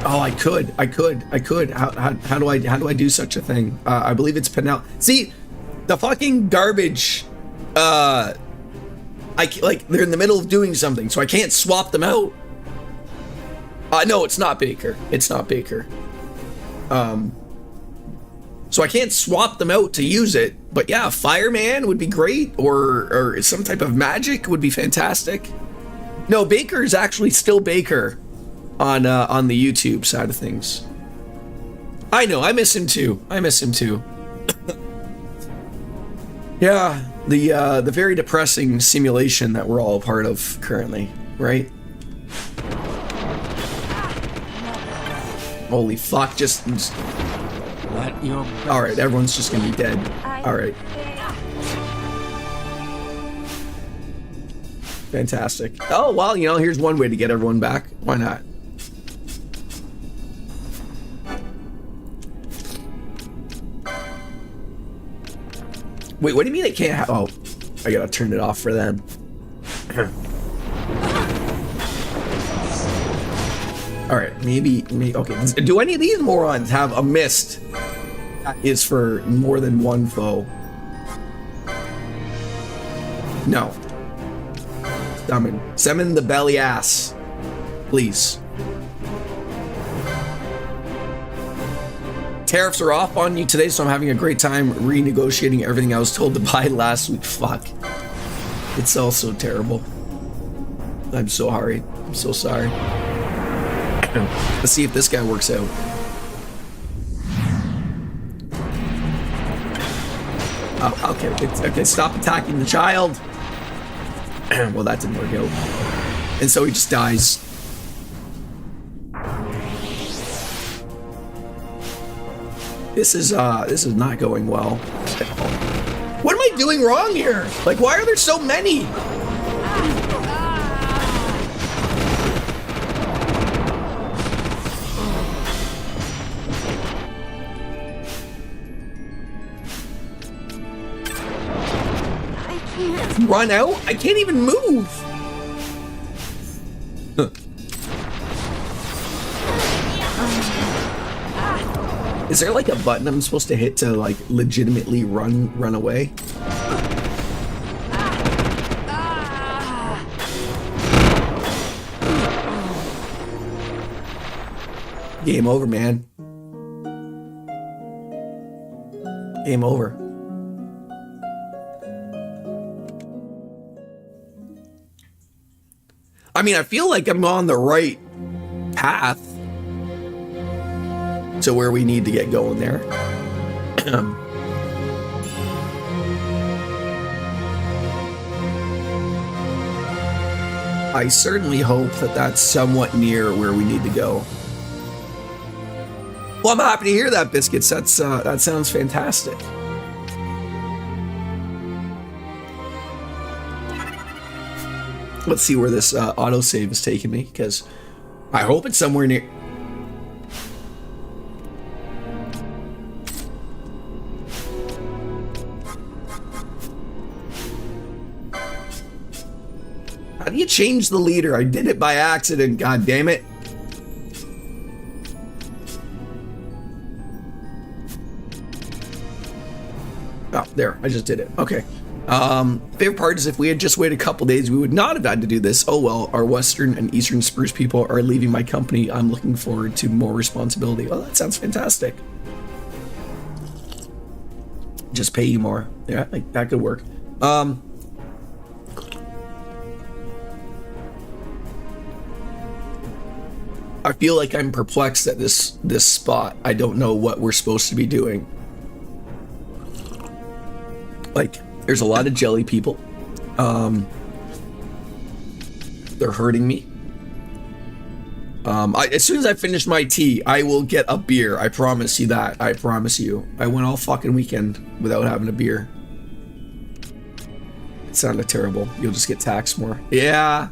Oh, I could. How do I do such a thing? I believe it's Penel. See, the fucking garbage. Like they're in the middle of doing something, so I can't swap them out. No, it's not Baker. It's not Baker. So I can't swap them out to use it. But yeah, Fireman would be great, or some type of magic would be fantastic. No, Baker is actually still Baker on the YouTube side of things. I know, I miss him too. Yeah, the very depressing simulation that we're all a part of currently, right? Holy fuck, just all right, everyone's just gonna be dead. All right. Fantastic. Oh, well, here's one way to get everyone back. Why not? Wait, what do you mean it can't have... Oh, I gotta turn it off for them. Alright, maybe... Okay, do any of these morons have a mist that is for more than one foe? No. Summon the belly ass. Please. Tariffs are off on you today, so I'm having a great time renegotiating everything I was told to buy last week. Fuck. It's all so terrible. I'm so sorry. I'm so sorry. Let's see if this guy works out. Oh, okay. Okay, stop attacking the child. Well, that didn't work out. And so he just dies. This is not going well. What am I doing wrong here? Like, why are there so many? I can't run out. I can't even move. Is there like a button I'm supposed to hit to like legitimately run away? Game over, man. Game over. I mean, I feel like I'm on the right path to where we need to get going there. I certainly hope that that's somewhat near where we need to go. Well, I'm happy to hear that, Biscuits. That sounds fantastic. Let's see where this autosave is taking me, because I hope it's somewhere near. How do you change the leader? I did it by accident, god damn it. Oh, there, I just did it. Okay. Favorite part is if we had just waited a couple days, we would not have had to do this. Oh well, our Western and Eastern Spruce people are leaving my company. I'm looking forward to more responsibility. Oh, that sounds fantastic. Just pay you more. Yeah, like, that could work. I feel like I'm perplexed at this spot. I don't know what we're supposed to be doing. Like, there's a lot of jelly people. They're hurting me. As soon as I finish my tea, I will get a beer. I promise you that. I promise you. I went all fucking weekend without having a beer. It sounded terrible. You'll just get taxed more. Yeah.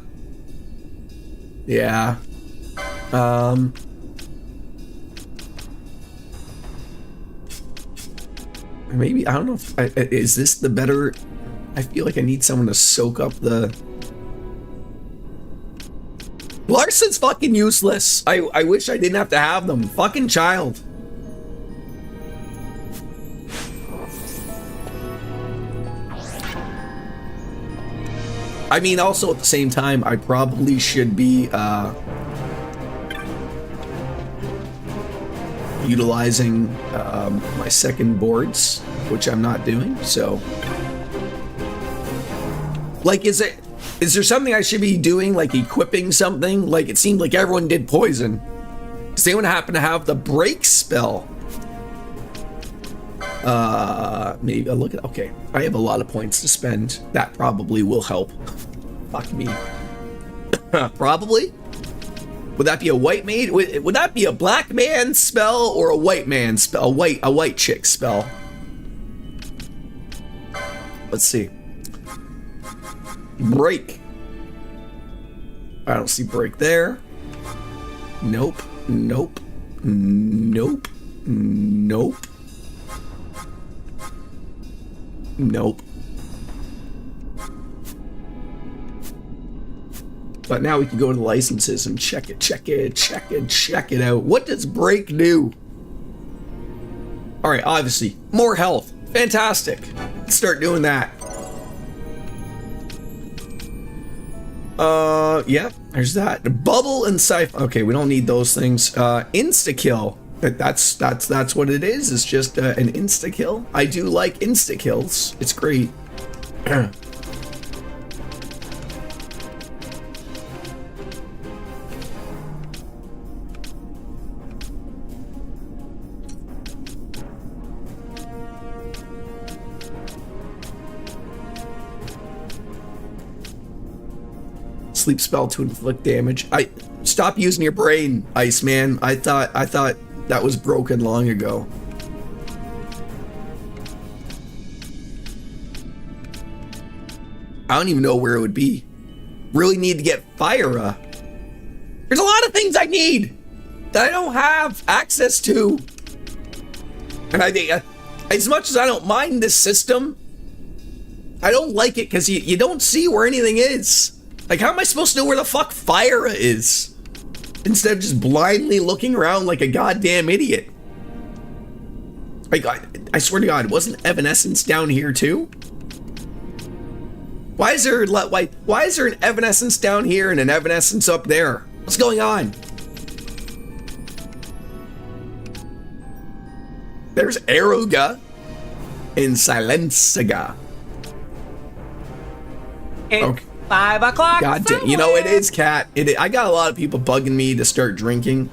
Yeah. Maybe, I don't know if is this the better. I feel like I need someone to soak up the. Larson's fucking useless. I wish I didn't have to have them. Fucking child. I mean, also at the same time, I probably should be utilizing my second boards, which I'm not doing. So, like, is there something I should be doing, like equipping something? Like, it seemed like everyone did poison. Does anyone happen to have the break spell? Maybe look at. Okay, I have a lot of points to spend. That probably will help. Fuck me. Probably. Would that be a white maid? Would that be a black man spell or a white man spell? A white chick spell. Let's see. Break. I don't see break there. Nope. Nope. Nope. Nope. Nope. But now we can go to the licenses and check it out. What does break do? All right, obviously, more health. Fantastic. Let's start doing that. Yeah, there's that. Bubble and siphon. Okay, we don't need those things. Insta-kill. That's what it is. It's just an insta-kill. I do like insta-kills. It's great. Sleep spell to inflict damage. Stop using your brain, Iceman. I thought that was broken long ago. I don't even know where it would be. Really need to get Fire. There's a lot of things I need that I don't have access to. And I think, as much as I don't mind this system, I don't like it because you don't see where anything is. Like, how am I supposed to know where the fuck Fire is? Instead of just blindly looking around like a goddamn idiot. Like, I swear to God, wasn't Evanescence down here too? Why is there an Evanescence down here and an Evanescence up there? What's going on? There's Aruga in Silenciga. Okay. 5 o'clock. God damn, you know, it is, Cat. I got a lot of people bugging me to start drinking.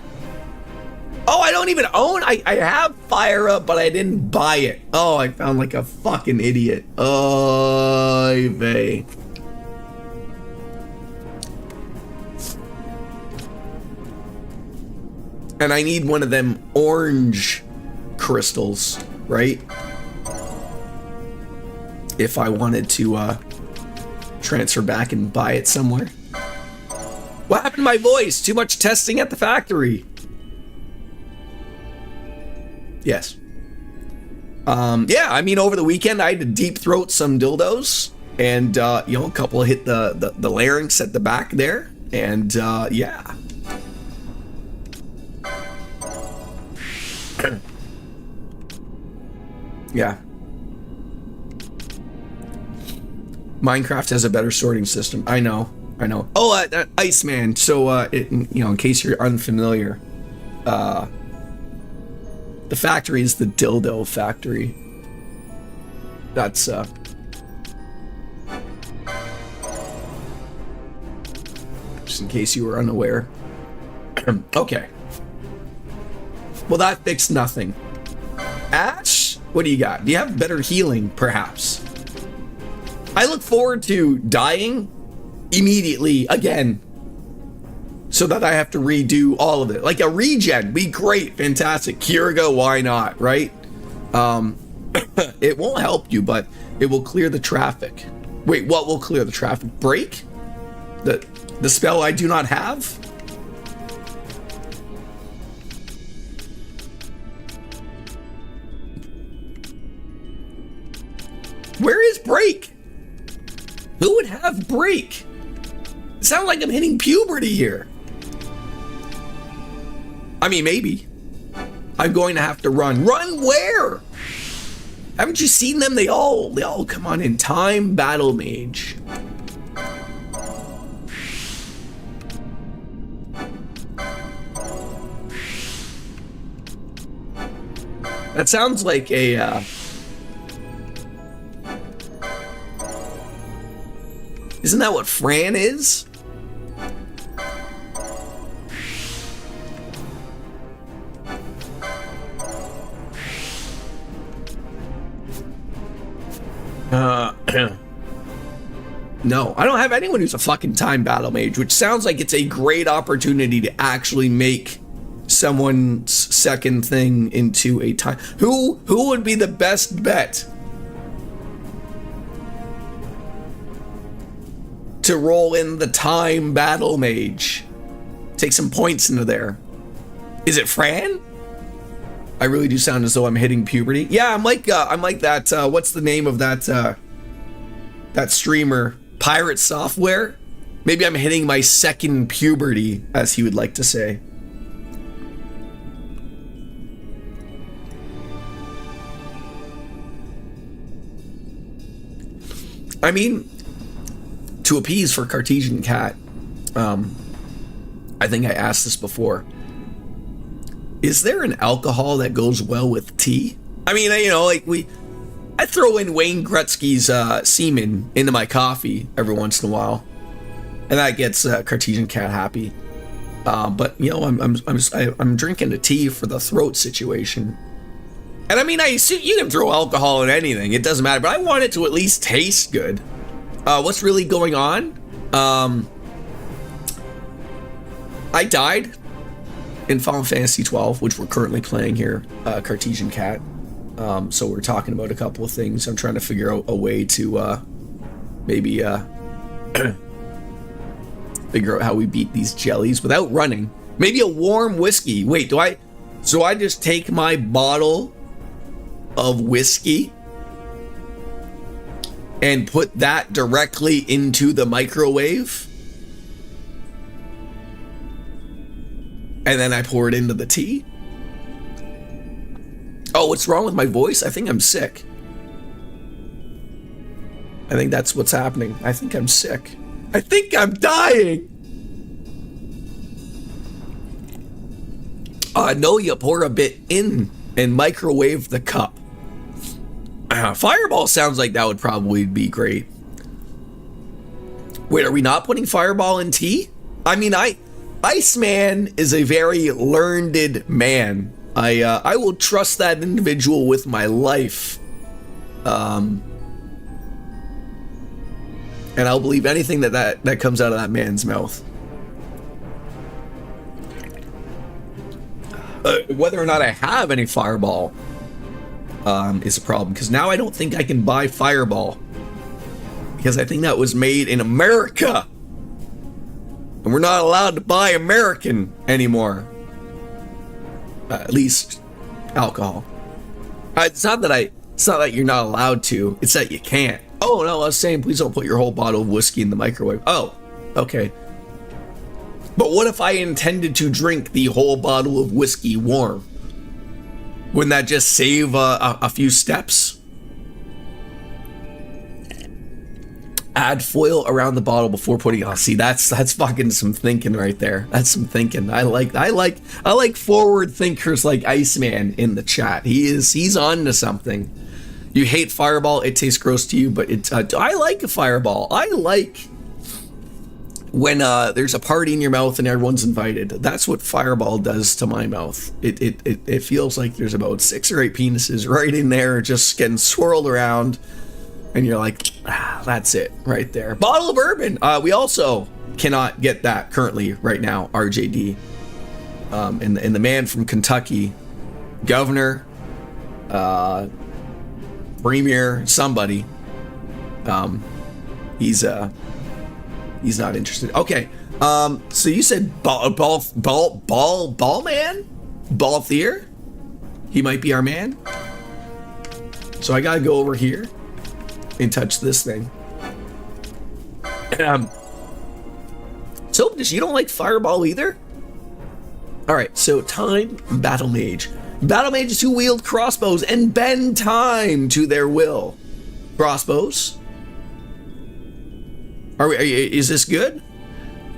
Oh, I don't even own. I have Fire Up, but I didn't buy it. Oh, I found like a fucking idiot. Oy vey. And I need one of them orange crystals, right? If I wanted to transfer back and buy it somewhere. What happened to my voice? Too much testing at the factory. Yes. Yeah, I mean, over the weekend, I had to deep throat some dildos. And, you know, a couple hit the larynx at the back there. And, yeah. Yeah. Minecraft has a better sorting system. I know. Oh, Iceman. So, you know, in case you're unfamiliar, the factory is the dildo factory. That's, just in case you were unaware. Okay. Well, that fixed nothing. Ash, what do you got? Do you have better healing, perhaps? I look forward to dying immediately again, so that I have to redo all of it. Like a regen, be great, fantastic. Kirga, why not, right? It won't help you, but it will clear the traffic. Wait, what will clear the traffic? Break? The spell I do not have? Where is break? Who would have break? It sounds like I'm hitting puberty here. I mean, maybe. I'm going to have to run. Run where? Haven't you seen them? They all come on in. Time battle mage. That sounds like a isn't that what Fran is? No, I don't have anyone who's a fucking time battle mage, which sounds like it's a great opportunity to actually make someone's second thing into a time. Who would be the best bet to roll in the time battle mage? Take some points into there. Is it Fran? I really do sound as though I'm hitting puberty. Yeah, I'm like that. What's the name of that streamer? Pirate Software. Maybe I'm hitting my second puberty, as he would like to say. I mean, to appease for Cartesian Cat, I think I asked this before. Is there an alcohol that goes well with tea? I mean, you know, like I throw in Wayne Gretzky's semen into my coffee every once in a while, and that gets Cartesian Cat happy. But you know, I'm drinking a tea for the throat situation. And I mean, you can throw alcohol in anything; it doesn't matter. But I want it to at least taste good. What's really going on? I died in Final Fantasy XII, which we're currently playing here, Cartesian Cat. So we're talking about a couple of things. I'm trying to figure out a way to maybe figure out how we beat these jellies without running. Maybe a warm whiskey. Wait, do I just take my bottle of whiskey and put that directly into the microwave? And then I pour it into the tea? Oh, what's wrong with my voice? I think I'm sick. I think that's what's happening. I think I'm sick. I think I'm dying. No, you pour a bit in and microwave the cup. Fireball sounds like that would probably be great. Wait, are we not putting Fireball in tea? I mean, Iceman is a very learned man. I will trust that individual with my life. And I'll believe anything that comes out of that man's mouth. Whether or not I have any Fireball is a problem, because now I don't think I can buy Fireball because I think that was made in America. And we're not allowed to buy American anymore. At least alcohol. It's not that you're not allowed to, it's that you can't. Oh no, I was saying please don't put your whole bottle of whiskey in the microwave. Oh, okay. But what if I intended to drink the whole bottle of whiskey warm? Wouldn't that just save a few steps? Add foil around the bottle before putting. Oh, see, that's fucking some thinking right there. That's some thinking. I like forward thinkers like Iceman in the chat. He's on to something. You hate Fireball. It tastes gross to you, but I like a Fireball. I like when there's a party in your mouth and everyone's invited. That's what Fireball does to my mouth. It feels like there's about 6 or 8 penises right in there, just getting swirled around. And you're like, that's it right there. Bottle of bourbon. We also cannot get that currently right now, RJD. And the man from Kentucky, governor, premier, somebody. He's not interested. Okay. So you said ball man? Balthier? He might be our man. So I gotta go over here and touch this thing. So you don't like Fireball either? Alright, so time, Battle Mage. Battle Mages who wield crossbows and bend time to their will. Crossbows? Is this good?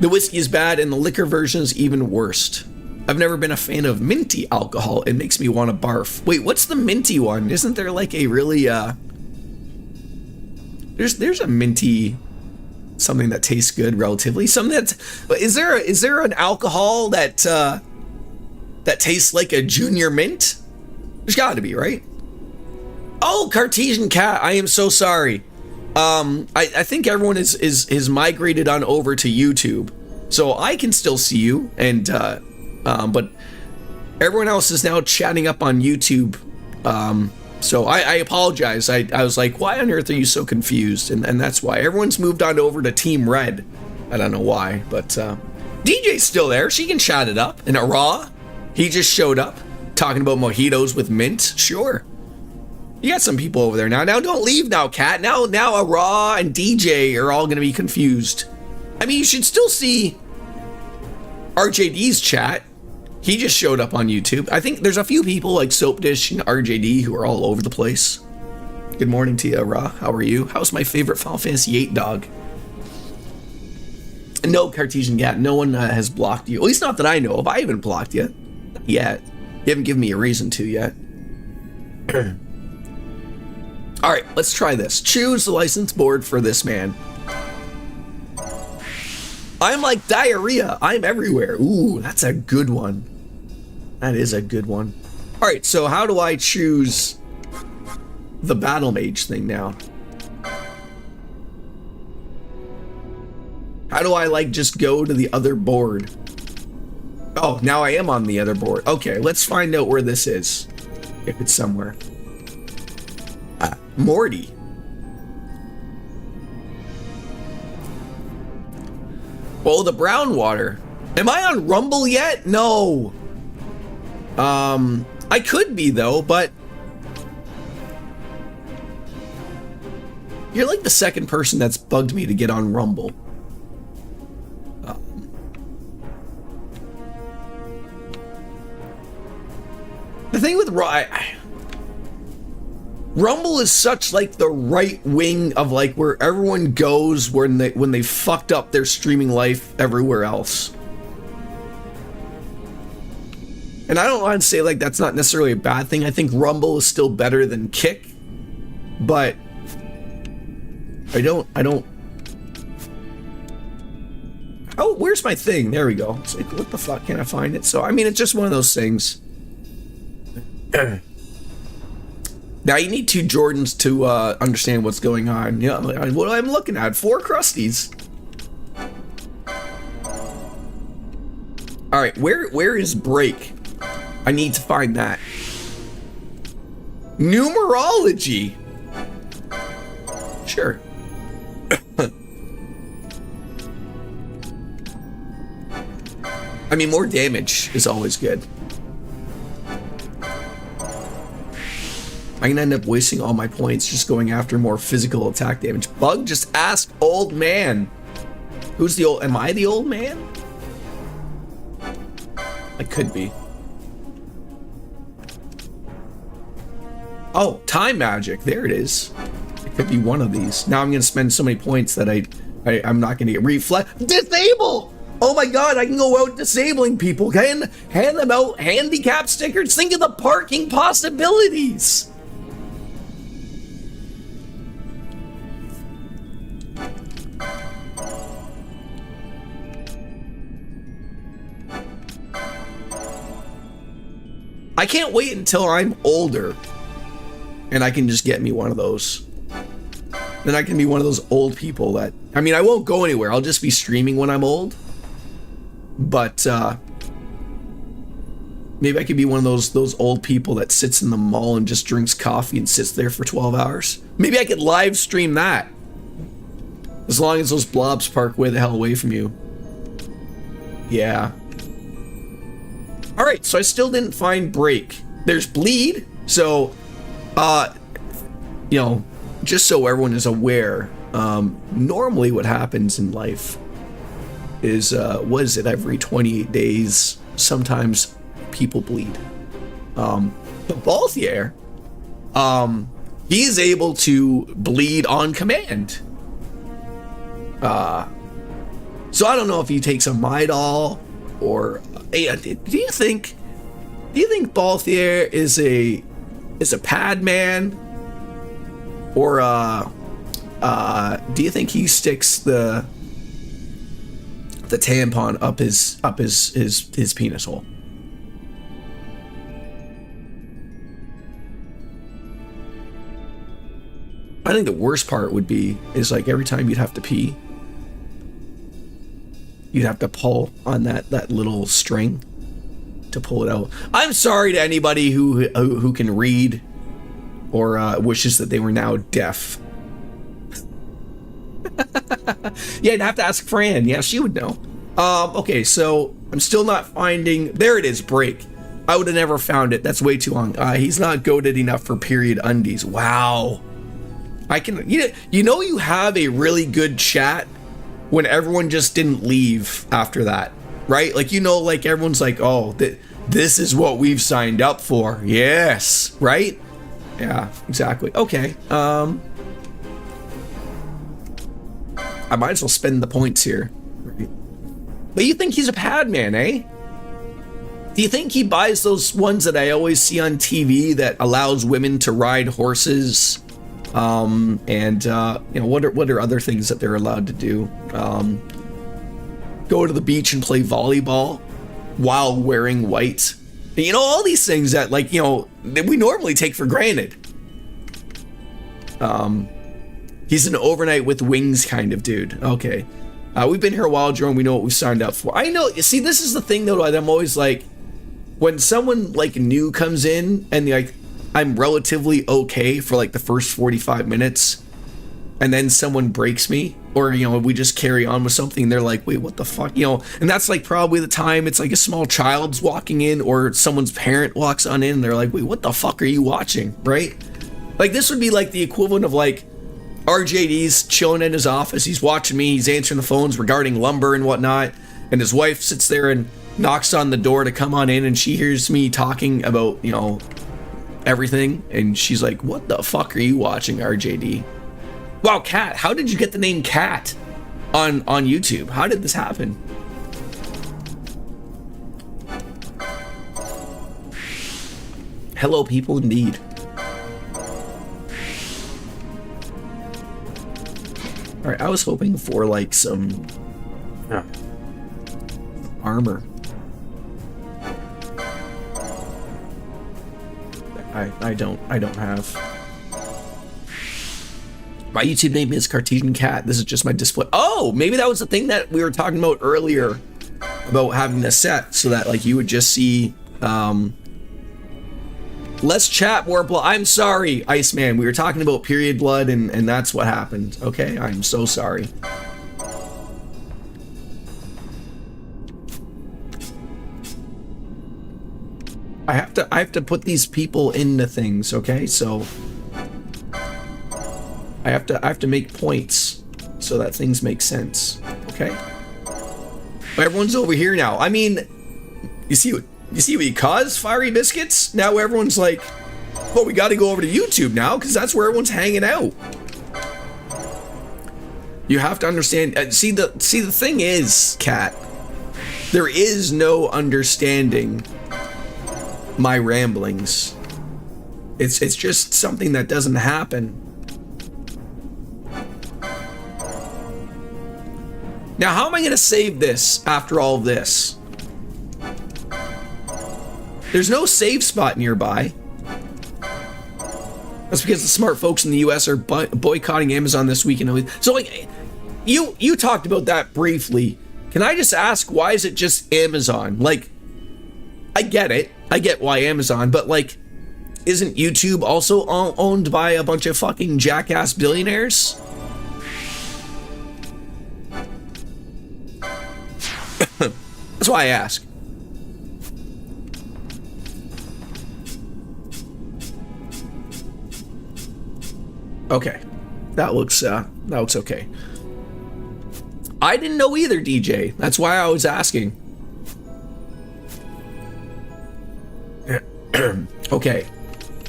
The whiskey is bad and the liquor version is even worse. I've never been a fan of minty alcohol. It makes me want to barf. Wait, what's the minty one? Isn't there like a really There's a minty something that tastes good relatively. Something that's is there an alcohol that tastes like a junior mint? There's got to be, right? Oh, Cartesian Cat, I am so sorry. I think everyone is migrated on over to YouTube, so I can still see you, and but everyone else is now chatting up on YouTube. So I apologize. I was like, why on earth are you so confused? And that's why everyone's moved on over to Team Red. I don't know why, but DJ's still there. She can chat it up. And Ara, he just showed up talking about mojitos with mint. Sure. You got some people over there now. Now don't leave now, Cat. Now Ara and DJ are all going to be confused. I mean, you should still see RJD's chat. He just showed up on YouTube. I think there's a few people like Soap Dish and RJD who are all over the place. Good morning to you, Ra. How are you? How's my favorite Final Fantasy VIII dog? No, Cartesian Cat. No one has blocked you. At least not that I know of. I haven't blocked you. Not yet. You haven't given me a reason to yet. All right, let's try this. Choose the license board for this man. I'm like diarrhea. I'm everywhere. Ooh, that's a good one. That is a good one. All right, so how do I choose the Battle Mage thing now? How do I like just go to the other board? Oh, now I am on the other board. Okay, let's find out where this is. If it's somewhere. Morty. Oh, the brown water. Am I on Rumble yet? No. I could be though, but you're like the second person that's bugged me to get on Rumble. The thing with Rumble is such like the right wing of like where everyone goes when they fucked up their streaming life everywhere else. And I don't want to say like that's not necessarily a bad thing. I think Rumble is still better than Kick, but I don't. Oh, where's my thing? There we go. It's like, what the fuck? Can I find it? So I mean, it's just one of those things. Now you need 2 Jordans to understand what's going on. Yeah, what I'm looking at, 4 Crusties. All right, where is break? I need to find that. Numerology. Sure. I mean, more damage is always good. I'm gonna end up wasting all my points just going after more physical attack damage. Bug just asked old man. Who's the old, am I the old man? I could be. Oh, time magic, there it is. It could be one of these. Now I'm gonna spend so many points that I'm not gonna get reflect. Disable! Oh my god, I can go out disabling people. Hand them out handicap stickers. Think of the parking possibilities. I can't wait until I'm older and I can just get me one of those. Then I can be one of those old people that, I mean, I won't go anywhere. I'll just be streaming when I'm old. But maybe I could be one of those old people that sits in the mall and just drinks coffee and sits there for 12 hours. Maybe I could live stream that. As long as those blobs park way the hell away from you. Yeah. Alright, so I still didn't find break. There's bleed, so, you know, just so everyone is aware, normally what happens in life is, what is it, every 28 days, sometimes people bleed. But Balthier, he is able to bleed on command. So I don't know if he takes a Midol or... do you think Balthier is a pad man, or do you think he sticks the tampon up his penis hole? I think the worst part would be is like every time you'd have to pee, you'd have to pull on that little string to pull it out. I'm sorry to anybody who can read or wishes that they were now deaf. Yeah, I'd have to ask Fran. Yeah, she would know. Okay, so I'm still not finding... There it is, break. I would have never found it. That's way too long. He's not goated enough for period undies. Wow. I can... You know you have a really good chat when everyone just didn't leave after that, right? Like, you know, like everyone's like, oh, this is what we've signed up for. Yes, right? Yeah, exactly. Okay. I might as well spend the points here. But you think he's a pad man, eh? Do you think he buys those ones that I always see on TV that allows women to ride horses? You know, what are other things that they're allowed to do? Go to the beach and play volleyball while wearing white. You know, all these things that, like, you know, that we normally take for granted. He's an overnight with wings kind of dude. Okay. We've been here a while, Jerome. We know what we've signed up for. I know. See, this is the thing, though, that I'm always like, when someone, like, new comes in and, like, I'm relatively okay for, like, the first 45 minutes, and then someone breaks me, or, you know, we just carry on with something, and they're like, wait, what the fuck? You know, and that's, like, probably the time it's, like, a small child's walking in, or someone's parent walks on in, and they're like, wait, what the fuck are you watching, right? Like, this would be, like, the equivalent of, like, RJD's chilling in his office, he's watching me, he's answering the phones regarding lumber and whatnot, and his wife sits there and knocks on the door to come on in, and she hears me talking about, you know, everything, and she's like, what the fuck are you watching, RJD? Wow, Cat, how did you get the name Cat on YouTube? How did this happen? Hello, people, indeed. All right, I was hoping for like some armor. I don't have. My YouTube name is Cartesian Cat. This is just my display. Oh, maybe that was the thing that we were talking about earlier about having the set so that like you would just see less chat, more blood. I'm sorry, Iceman. We were talking about period blood and that's what happened. Okay, I'm so sorry. I have to put these people into things, okay? So I have to make points so that things make sense, okay? But everyone's over here now. I mean, you see what you caused, Fiery Biscuits? Now everyone's like, well, we got to go over to YouTube now because that's where everyone's hanging out. You have to understand. See the thing is, Cat, there is no understanding my ramblings. It's just something that doesn't happen. Now, how am I going to save this after all of this? There's no save spot nearby. That's because the smart folks in the US are boycotting Amazon this weekend. So, like, you talked about that briefly. Can I just ask, why is it just Amazon? Like, I get it. I get why Amazon, but, like, isn't YouTube also owned by a bunch of fucking jackass billionaires? That's why I ask. Okay, that looks okay. I didn't know either, DJ. That's why I was asking. Okay,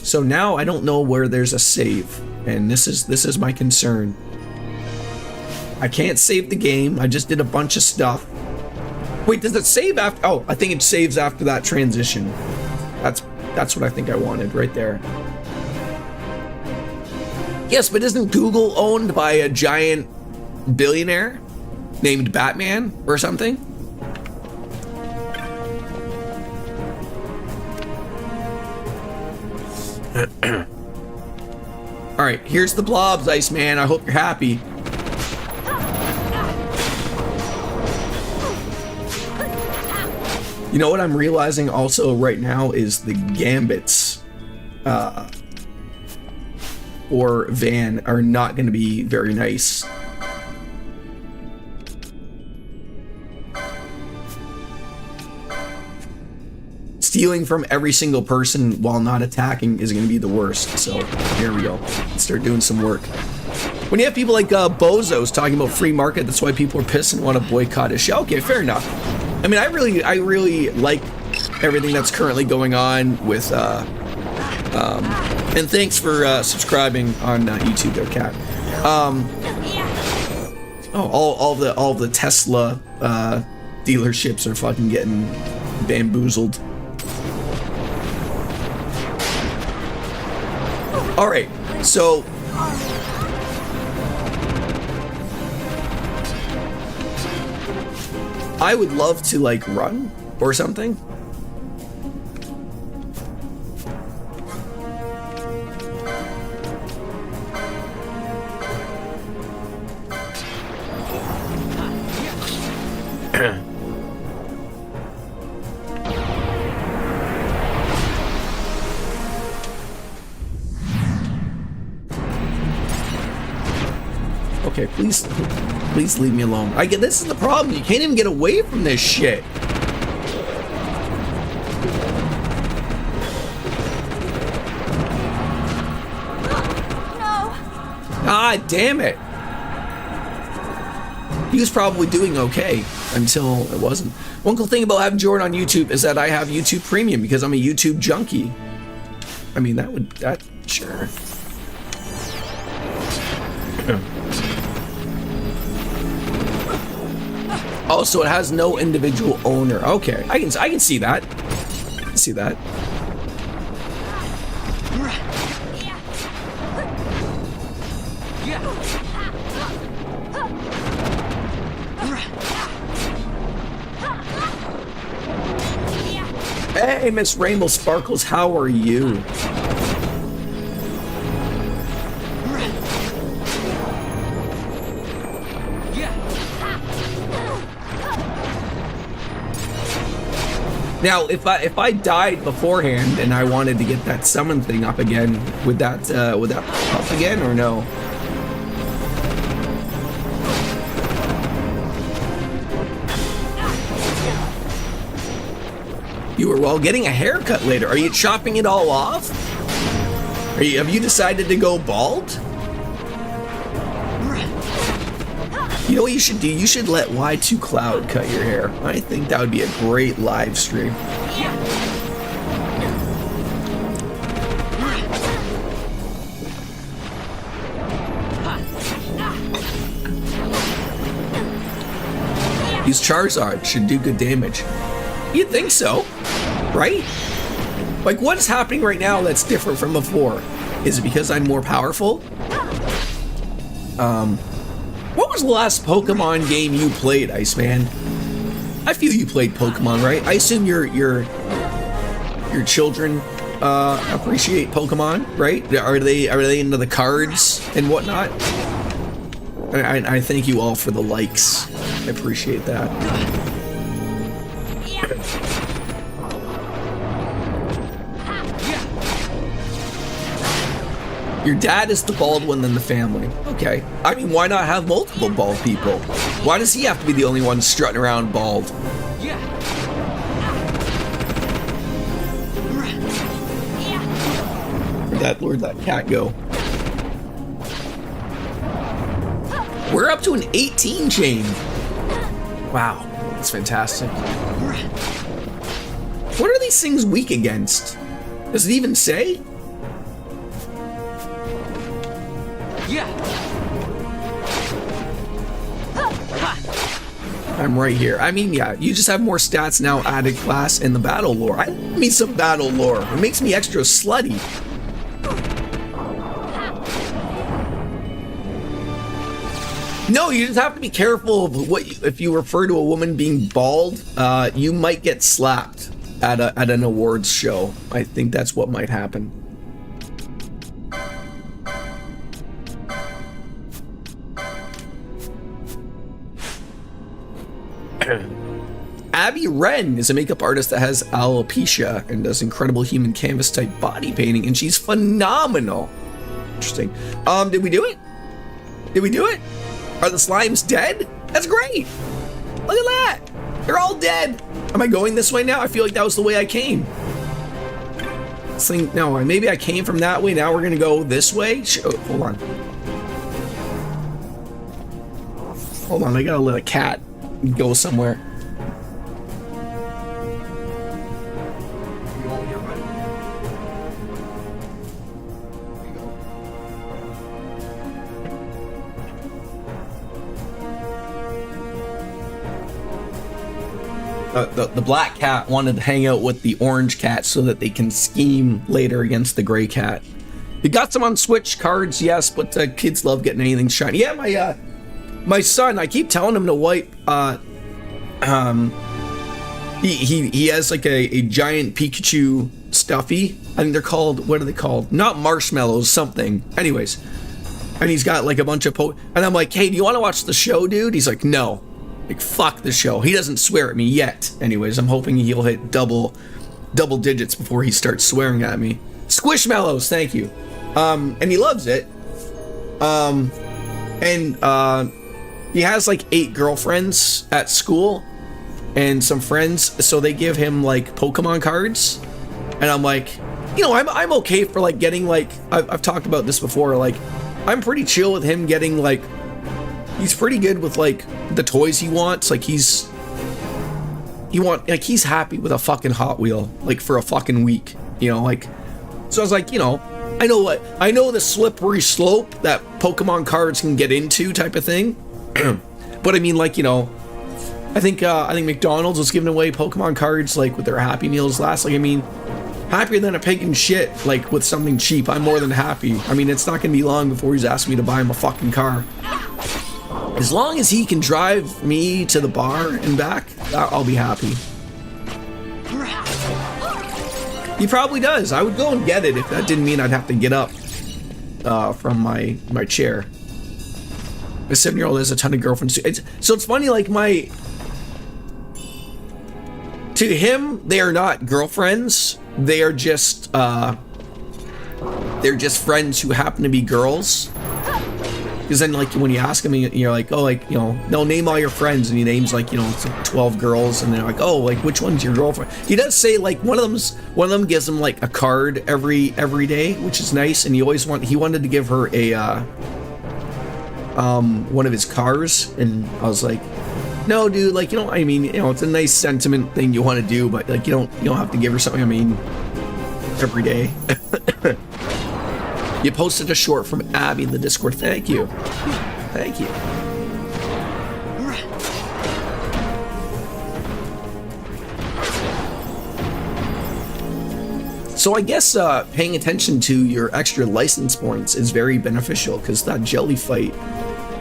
so now I don't know where there's a save, and this is my concern. I can't save the game. I just did a bunch of stuff. Wait, does it save after? Oh, I think it saves after that transition. That's what I think I wanted right there. Yes, but isn't Google owned by a giant billionaire named Batman or something? All right, here's the blobs, Iceman. I hope you're happy. You know what I'm realizing also right now is the gambits or Van are not going to be very nice. Stealing from every single person while not attacking is going to be the worst. So here we go. Let's start doing some work. When you have people like Bozos talking about free market, that's why people are pissed and want to boycott his show. Okay, fair enough. I mean, I really like everything that's currently going on with, and thanks for subscribing on YouTube there, Cat. All the Tesla dealerships are fucking getting bamboozled. All right, so I would love to like run or something. Okay, please leave me alone. This is the problem. You can't even get away from this shit. No. Ah, damn it. He was probably doing okay until it wasn't. One cool thing about having Jordan on YouTube is that I have YouTube Premium because I'm a YouTube junkie. I mean, sure. Oh, so it has no individual owner. Okay, I can see that. I can see that. Hey, Miss Rainbow Sparkles, how are you? Now, if I died beforehand and I wanted to get that summon thing up again, would that pop up again or no? You were well getting a haircut later. Are you chopping it all off? Have you decided to go bald? You know what you should do? You should let Y2 Cloud cut your hair. I think that would be a great live stream. Use Charizard, should do good damage. You'd think so, right? Like, what's happening right now that's different from before? Is it because I'm more powerful? What was the last Pokemon game you played, Iceman? I feel you played Pokemon, right? I assume your children appreciate Pokemon, right? Are they into the cards and whatnot? I thank you all for the likes. I appreciate that. Your dad is the bald one in the family. Okay. I mean, why not have multiple bald people? Why does he have to be the only one strutting around bald? Where'd that cat go? We're up to an 18 chain. Wow, that's fantastic. What are these things weak against? Does it even say? I'm right here. I mean, yeah, you just have more stats now added class in the battle lore. I love me some battle lore. It makes me extra slutty. No, you just have to be careful of what if you refer to a woman being bald, you might get slapped at an awards show. I think that's what might happen. Abby Wren is a makeup artist that has alopecia and does incredible human canvas type body painting, and she's phenomenal. Interesting. Did we do it? Did we do it? Are the slimes dead? That's great. Look at that. They're all dead. Am I going this way now? I feel like that was the way I came. This thing, no, maybe I came from that way. Now we're gonna go this way. Oh, hold on. Hold on, I gotta let a cat go somewhere. The black cat wanted to hang out with the orange cat so that they can scheme later against the gray cat. You got some on Switch cards, yes, but kids love getting anything shiny. Yeah, my son, I keep telling him to wipe. He has like a giant Pikachu stuffy. I think they're called, what are they called? Not marshmallows, something. Anyways, and he's got like a bunch of and I'm like, hey, do you want to watch the show, dude? He's like, no. Like, fuck the show. He doesn't swear at me yet. Anyways, I'm hoping he'll hit double digits before he starts swearing at me. Squishmallows, thank you. And he loves it. He has like 8 girlfriends at school and some friends, so they give him like Pokemon cards. And I'm like, you know, I'm okay for like getting like, I've talked about this before, like, I'm pretty chill with him getting like, he's pretty good with like the toys he wants. Like he's happy with a fucking Hot Wheel like for a fucking week, you know, like. So I was like, you know, I know the slippery slope that Pokemon cards can get into type of thing. But I mean, like, you know, I think McDonald's was giving away Pokemon cards like with their Happy Meals last. Like, I mean, happier than a pig in shit like with something cheap. I'm more than happy. I mean, it's not gonna be long before he's asking me to buy him a fucking car. As long as he can drive me to the bar and back, I'll be happy. He probably does. I would go and get it if that didn't mean I'd have to get up from my chair. My 7-year-old has a ton of girlfriends. So it's funny, like to him, they are not girlfriends. They are just friends who happen to be girls. Because then, like, when you ask him, you're like, oh, like, you know, no, name all your friends, and he names, like, you know, it's like 12 girls, and they're like, oh, like, which one's your girlfriend? He does say, like, one of them gives him, like, a card every day, which is nice, and he wanted to give her a one of his cars, and I was like, no, dude, like, you know, I mean, you know, it's a nice sentiment thing you want to do, but, like, you don't have to give her something. I mean, every day. You posted a short from Abby in the Discord. Thank you. Thank you. So I guess paying attention to your extra license points is very beneficial, because that jelly fight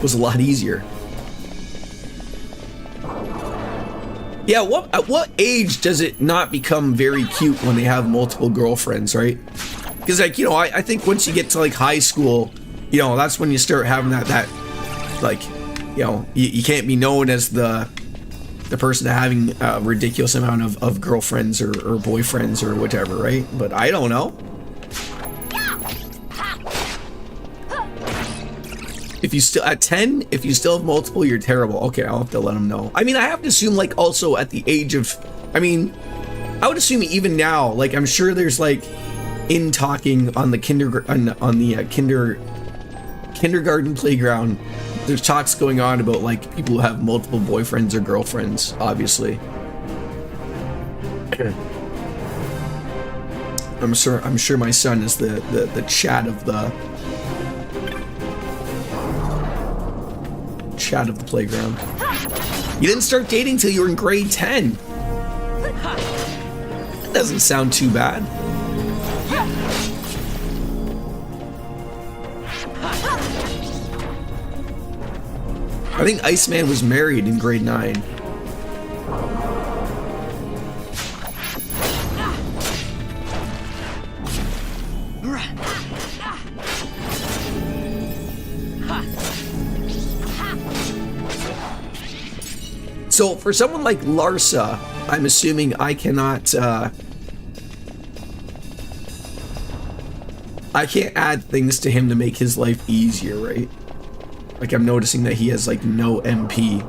was a lot easier. Yeah, at what age does it not become very cute when they have multiple girlfriends, right? Because, like, you know, I think once you get to, like, high school, you know, that's when you start having that like, you know, you can't be known as the person having a ridiculous amount of girlfriends or boyfriends or whatever, right? But I don't know. If you still, at 10, if you still have multiple, you're terrible. Okay, I'll have to let them know. I mean, I have to assume, like, also at the age of, I mean, I would assume even now, like, I'm sure there's, like, in talking on the kindergarten playground, there's talks going on about, like, people who have multiple boyfriends or girlfriends, obviously. I'm sure my son is the chat of the playground. You didn't start dating till you were in grade 10. That doesn't sound too bad. I think Iceman was married in grade 9. So for someone like Larsa, I'm assuming I cannot, I can't add things to him to make his life easier, right? Like, I'm noticing that he has, like, no MP,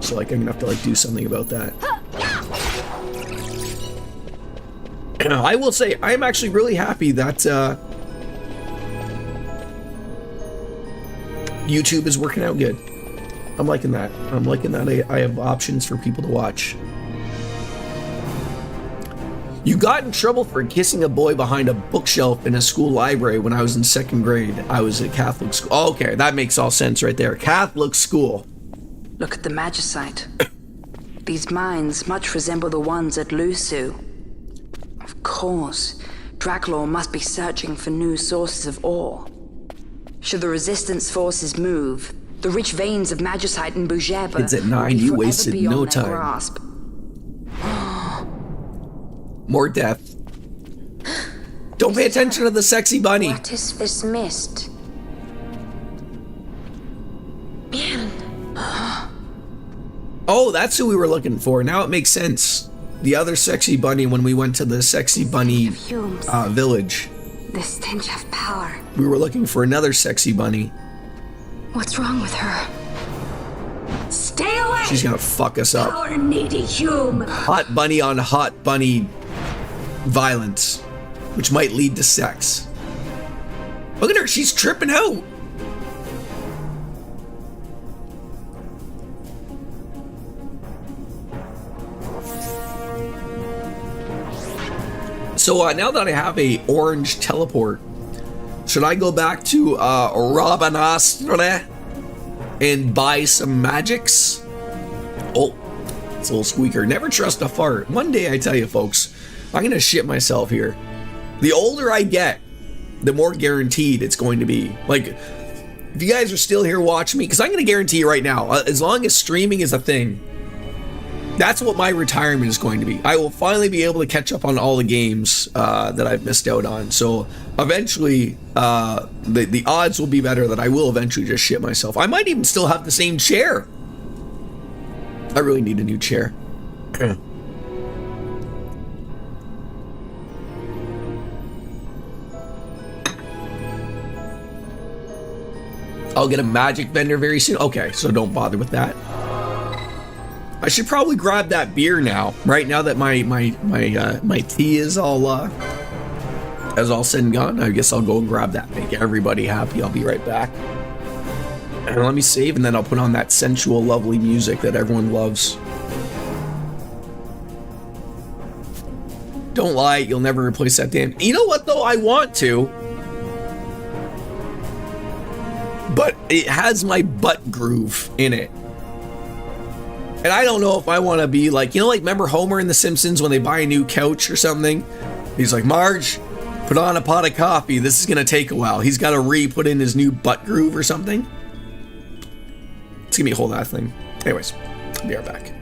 so, like, I'm gonna have to, like, do something about that. I will say, I'm actually really happy that, YouTube is working out good. I'm liking that. I'm liking that I have options for people to watch. You got in trouble for kissing a boy behind a bookshelf in a school library when I was in 2nd grade. I was at Catholic school. Oh, okay, that makes all sense right there. Catholic school. Look at the Magicite. These mines much resemble the ones at Lusu. Of course, Draculaur must be searching for new sources of ore. Should the Resistance forces move, the rich veins of Magicite and Bugeba Kids at 9, you wasted no time. Grasp. More death. Don't pay attention to the sexy bunny. What is this mist? Oh, that's who we were looking for. Now it makes sense. The other sexy bunny when we went to the sexy bunny village. The stench of power. We were looking for another sexy bunny. What's wrong with her? Stay away! She's gonna fuck us up. Power needy Hume! Hot bunny on hot bunny violence, which might lead to sex. Look at her, she's tripping out. So now that I have a orange teleport, should I go back to Rabanastre and buy some magics? Oh, it's a little squeaker. Never trust a fart. One day, I tell you, folks, I'm gonna shit myself here. The older I get, the more guaranteed it's going to be. Like, if you guys are still here watching me, because I'm gonna guarantee you right now, as long as streaming is a thing, that's what my retirement is going to be. I will finally be able to catch up on all the games that I've missed out on. So eventually, the odds will be better that I will eventually just shit myself. I might even still have the same chair. I really need a new chair. I'll get a magic vendor very soon. Okay, so don't bother with that. I should probably grab that beer now. Right now that my tea is all said and done, I guess I'll go and grab that. Make everybody happy. I'll be right back. And let me save, and then I'll put on that sensual, lovely music that everyone loves. Don't lie, you'll never replace that damn... You know what, though? I want to. But it has my butt groove in it. And I don't know if I want to be like, you know, like, remember Homer in The Simpsons when they buy a new couch or something? He's like, Marge, put on a pot of coffee. This is going to take a while. He's got to re-put in his new butt groove or something. It's going to be a whole that thing. Anyways, I'll be right back.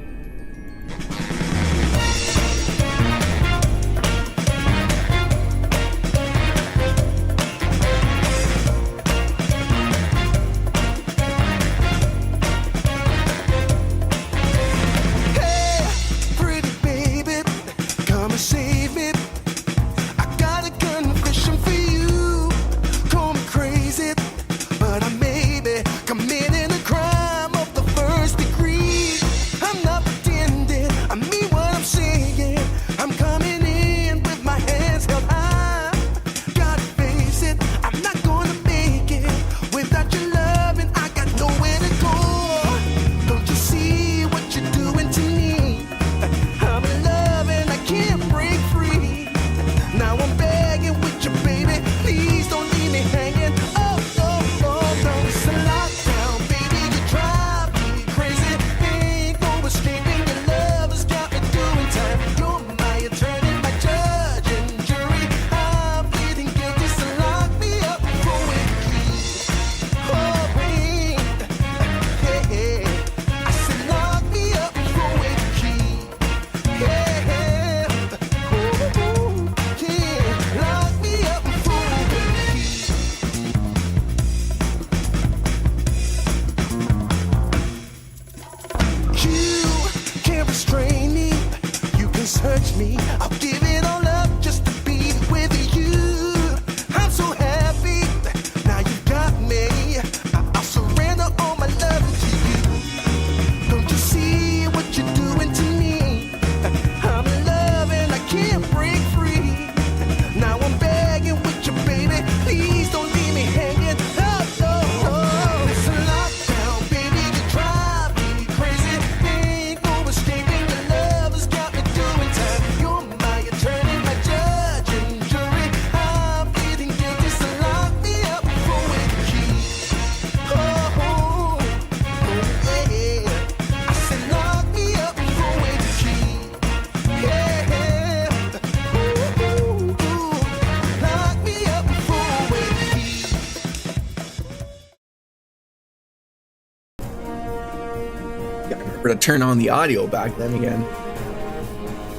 To turn on the audio back then again.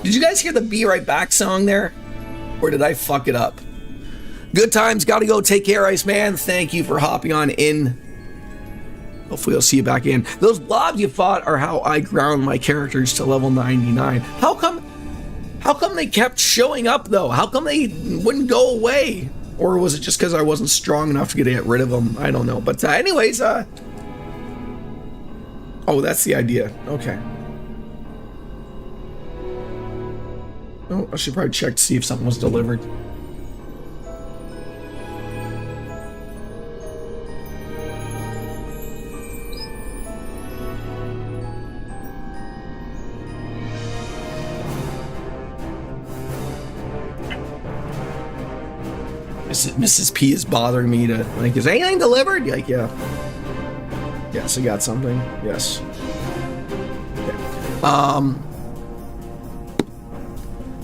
Did you guys hear the Be Right Back song there? Or did I fuck it up? Good times, gotta go. Take care, Iceman. Thank you for hopping on in. Hopefully I'll see you back in. Those blobs you fought are how I ground my characters to level 99. How come they kept showing up though? How come they wouldn't go away? Or was it just because I wasn't strong enough to get rid of them? I don't know. But anyways, oh, that's the idea. Okay. Oh, I should probably check to see if something was delivered. Mrs. P is bothering me to, like, is anything delivered? Like, yeah. Yes, I got something. Yes. Okay.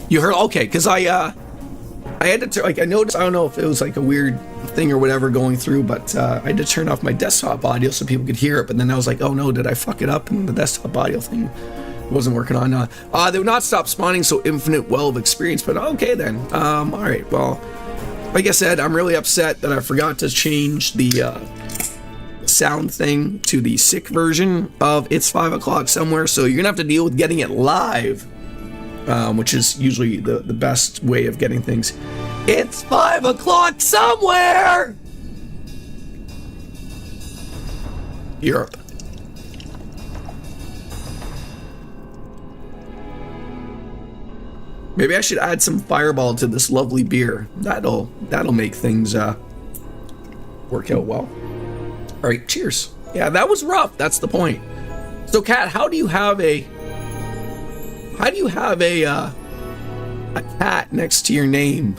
You heard? Okay, because I had to, like, I noticed, I don't know if it was like a weird thing or whatever going through, but I had to turn off my desktop audio so people could hear it. But then I was like, oh no, did I fuck it up? And the desktop audio thing wasn't working on. They would not stop spawning, so infinite well of experience. But okay then. All right. Well, like I said, I'm really upset that I forgot to change the sound thing to the sick version of It's 5 O'Clock Somewhere, so you're gonna have to deal with getting it live, which is usually the best way of getting things. It's 5 o'clock somewhere! Europe. Maybe I should add some Fireball to this lovely beer. That'll make things work out well. All right, cheers. Yeah, that was rough. That's the point. So, Kat, how do you have a cat next to your name?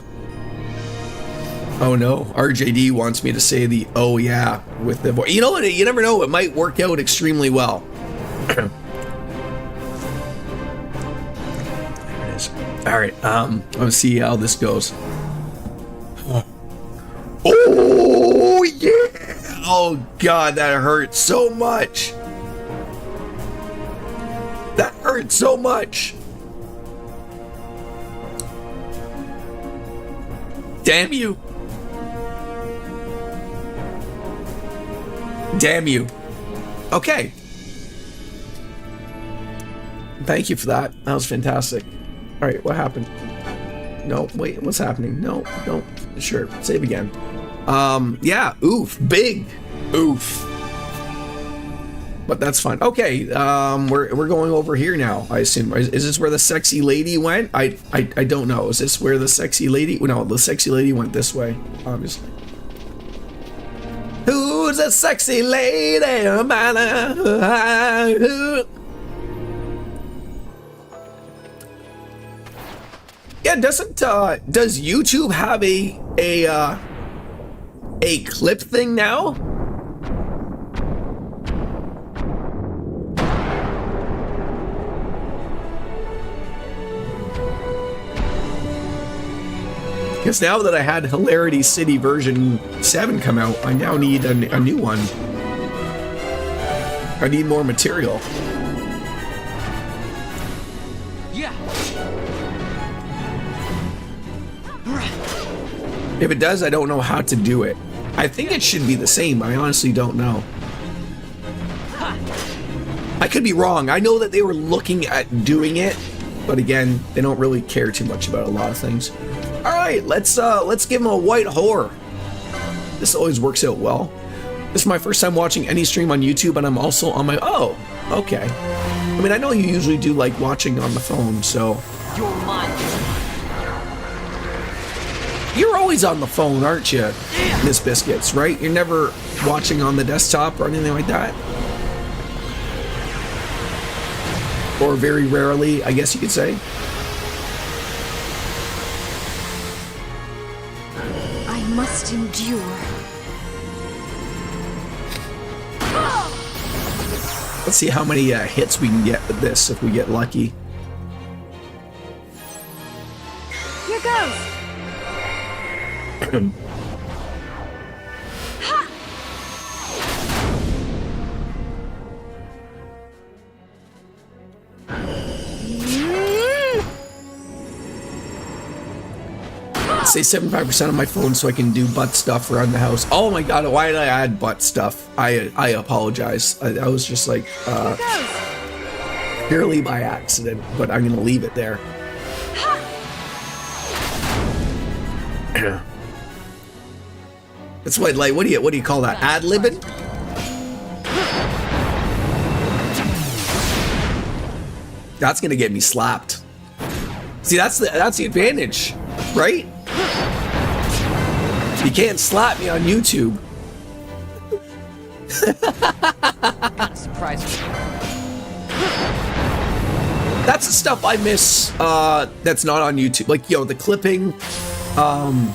Oh no, RJD wants me to say the "oh yeah" with the voice. You know what? You never know. It might work out extremely well. There it is. All right. Let's see how this goes. Oh yeah! Oh god, that hurt so much. That hurt so much. Damn you. Damn you. Okay. Thank you for that. That was fantastic. All right, what happened? No, wait, what's happening? No. Sure, save again. Yeah, oof, big oof. But that's fine. Okay, we're going over here now, I assume. Is this where the sexy lady went? I don't know. Is this where the sexy lady... No, the sexy lady went this way, obviously. Who's a sexy lady? Yeah, does YouTube have a clip thing now? Because now that I had Hilarity City version 7 come out, I now need a new one. I need more material. Yeah. If it does, I don't know how to do it. I think it should be the same. I honestly don't know. I could be wrong. I know that they were looking at doing it, but again, they don't really care too much about a lot of things. All right, let's give him a white whore. This always works out well. This is my first time watching any stream on YouTube, and I'm also on my... Oh, okay. I mean, I know you usually do like watching on the phone, so... You're mine. You're always on the phone, aren't you, Miss Biscuits, right? You're never watching on the desktop or anything like that? Or very rarely, I guess you could say. I must endure. Let's see how many hits we can get with this if we get lucky. Here goes. Say 75% on my phone so I can do butt stuff around the house. Oh my god, why did I add butt stuff? I apologize. I was just like, purely by accident, but I'm gonna leave it there. It's what, like, what do you call that? Ad-libbing? That's gonna get me slapped. See, that's the advantage, right? You can't slap me on YouTube. Surprise me. That's the stuff I miss that's not on YouTube. Like, yo, the clipping, Got you.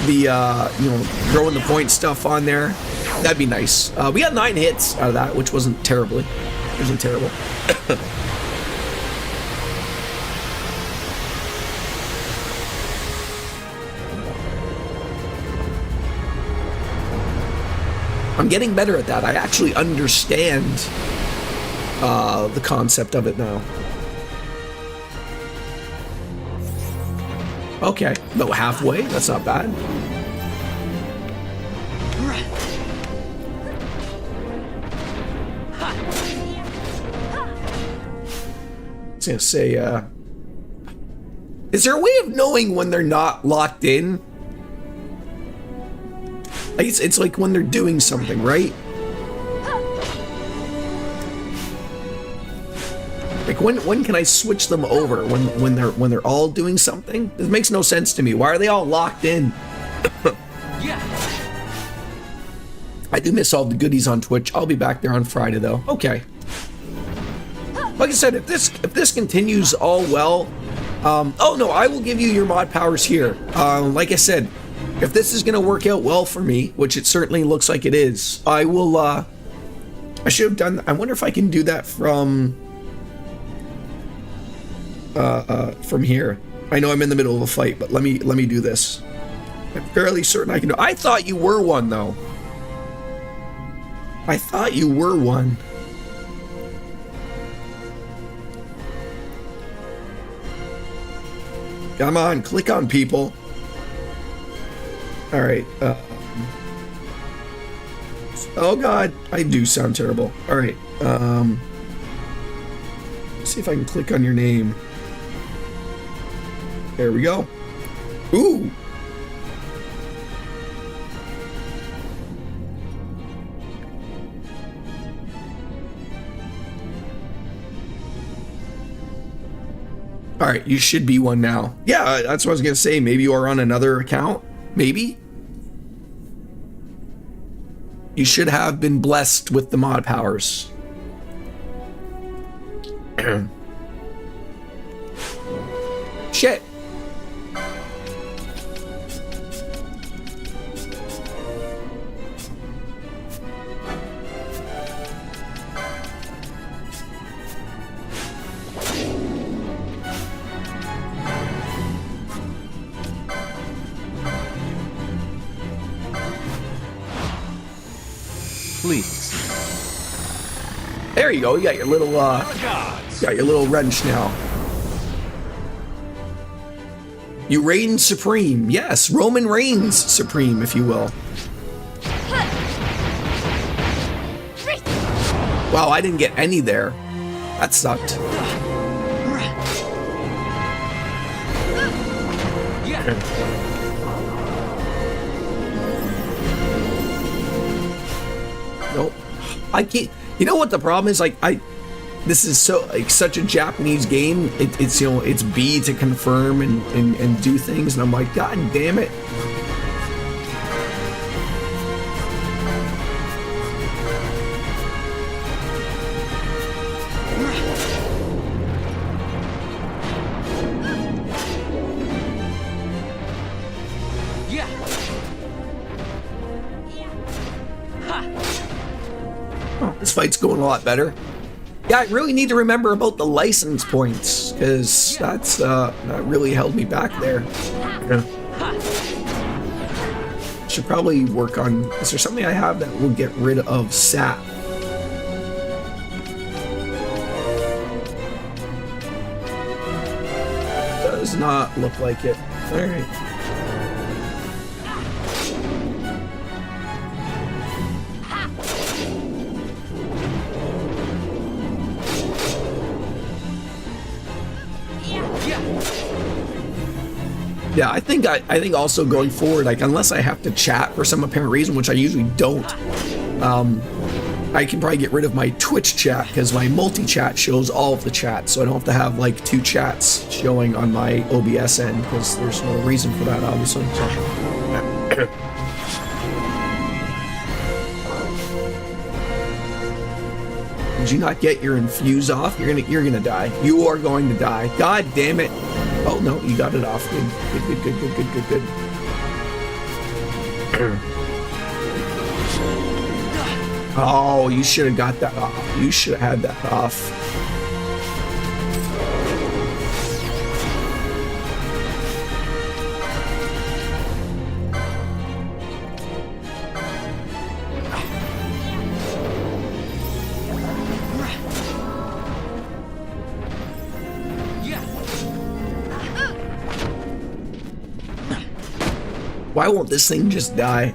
the, throwing the point stuff on there. That'd be nice. We got 9 hits out of that, which wasn't terrible. I'm getting better at that. I actually understand the concept of it now. Okay, about halfway. That's not bad. I was gonna say, is there a way of knowing when they're not locked in? Like it's like when they're doing something, right? Like when can I switch them over? When they're all doing something? This makes no sense to me. Why are they all locked in? Yeah. I do miss all the goodies on Twitch. I'll be back there on Friday though. Okay. Like I said, if this continues all well, oh no, I will give you your mod powers here. Like I said, if this is gonna work out well for me, which it certainly looks like it is, I will. I should have done. I wonder if I can do that from here. I know I'm in the middle of a fight, but let me do this. I'm fairly certain I can do. I thought you were one though. I thought you were one. Come on, click on people. All right. Oh God, I do sound terrible. All right. Let's see if I can click on your name. There we go. Ooh. All right, you should be one now. Yeah, that's what I was gonna say. Maybe you are on another account. Maybe. You should have been blessed with the mod powers. Shit. Please. There you go. You got your little got your little wrench now. You reign supreme. Yes, Roman reigns supreme, if you will. Wow, I didn't get any there. That sucked. Yeah. Nope. I can't. You know what the problem is? Like this is so like such a Japanese game. It's you know it's B to confirm and do things, and I'm like, God damn it. Yeah. Oh, this fight's going a lot better. Yeah, I really need to remember about the license points, because that really held me back there. Yeah. Should probably work on, is there something I have that will get rid of sap? Does not look like it. Alright. Yeah, I think also going forward, like unless I have to chat for some apparent reason, which I usually don't, I can probably get rid of my Twitch chat because my multi-chat shows all of the chats, so I don't have to have like two chats showing on my OBS end because there's no reason for that, obviously. So. Did you not get your infuse off? You're gonna die. You are going to die. God damn it. Oh no, you got it off. Good. Oh, you should have got that off. You should have had that off. Why won't this thing just die?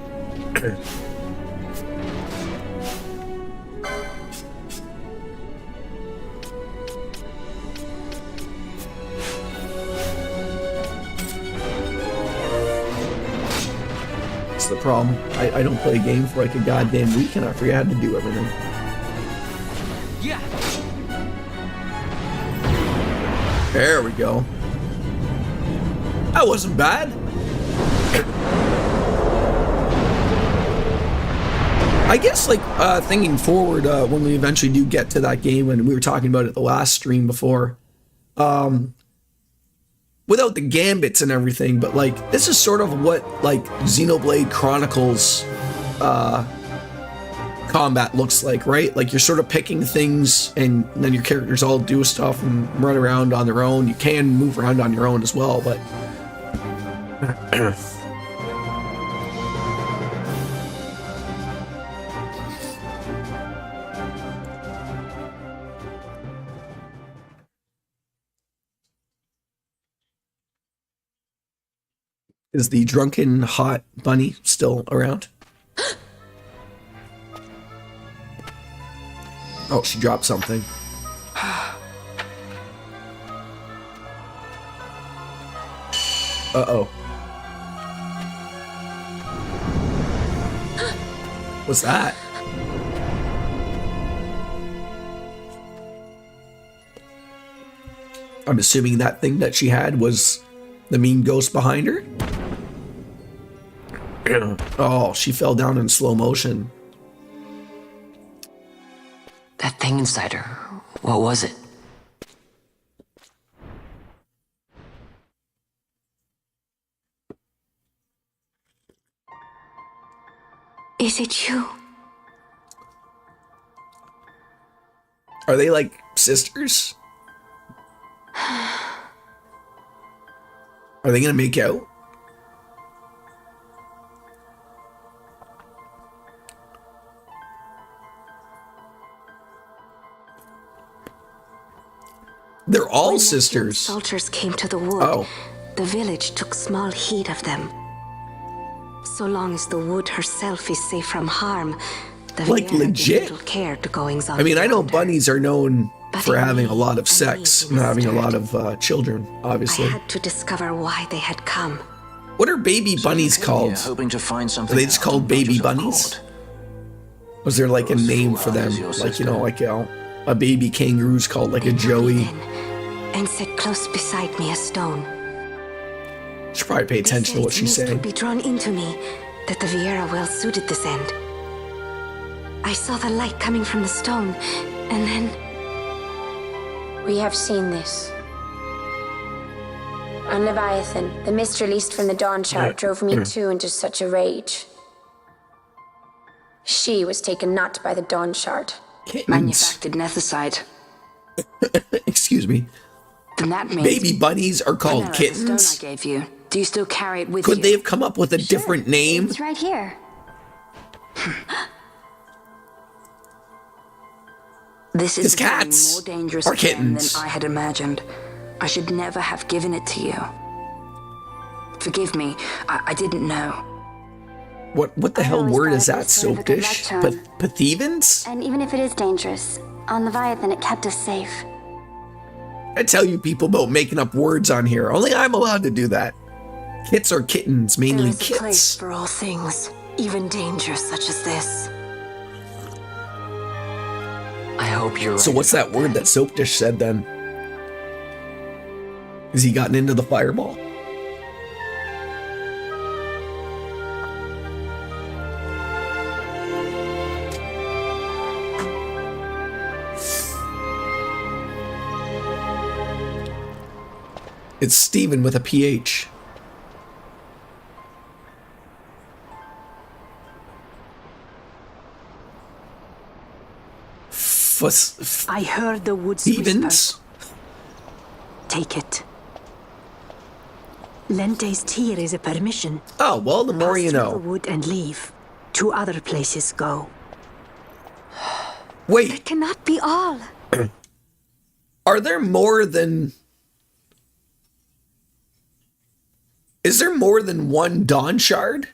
That's the problem. I don't play a game for like a goddamn week and I forget how to do everything. Yeah. There we go. That wasn't bad. I guess, like, thinking forward, when we eventually do get to that game, and we were talking about it the last stream before, without the gambits and everything, but, like, this is sort of what, like, Xenoblade Chronicles combat looks like, right? Like, you're sort of picking things, and then your characters all do stuff and run around on their own. You can move around on your own as well, but... Is the drunken hot bunny still around? Oh, she dropped something. Uh-oh. What's that? I'm assuming that thing that she had was the mean ghost behind her? Oh, she fell down in slow motion. That thing inside her, what was it? Is it you? Are they like sisters? Are they gonna make out? They're all When sisters. Soldiers came to the wood. Oh. The village took small heed of them. So long as the wood herself is safe from harm, the Like, Viera give legit. little care to goings on. I mean, I know beyond her. bunnies are known But for in having me a lot of and sex me and was having a lot stirred. of children, I obviously. had to discover why they had come. What are baby bunnies called? Hoping to find Are something they just out called of baby matters of bunnies? court. Was there like a name for them? Is your Like, you know, sister? like a baby kangaroo's called like a They took me Joey. then and set close beside me a stone. Should probably pay They attention said to what its she's mist saying. would be drawn into me, that the Viera well suited this end. I saw the light coming from the stone, and then We have seen this. On Leviathan, the mist released from the Dawn Shard drove me too into such a rage. She was taken not by the Dawn Shard. Kittens. Manufactured nethicite. Excuse me. Then that means... Baby bunnies are I know, called like the kittens? stone I gave you. Do you still carry it with Could you? they have come up with a different name? it's right here. This His is becoming cats more dangerous are again kittens. than I had imagined. I should never have given it to you. Forgive me, I didn't know. What the hell always word thought is it that? was sort of a Soap good dish? luck charm. Pathevans? And even if it is dangerous, on Leviathan it kept us safe. I tell you people about making up words on here. Only I'm allowed to do that. Kits are kittens, There mainly is a place kits. for all things, even danger such as this. I hope you're right. So what's that word that Soap Dish said then? Has he gotten into the fireball? It's Steven with a PH. I heard the woods whisper. Stevens? Take it. Lente's tear is a permission. Oh, well, the more Pass you through the know. wood and leave. To other places go. Wait, That cannot be all. are there more than... Is there more than one Dawn Shard?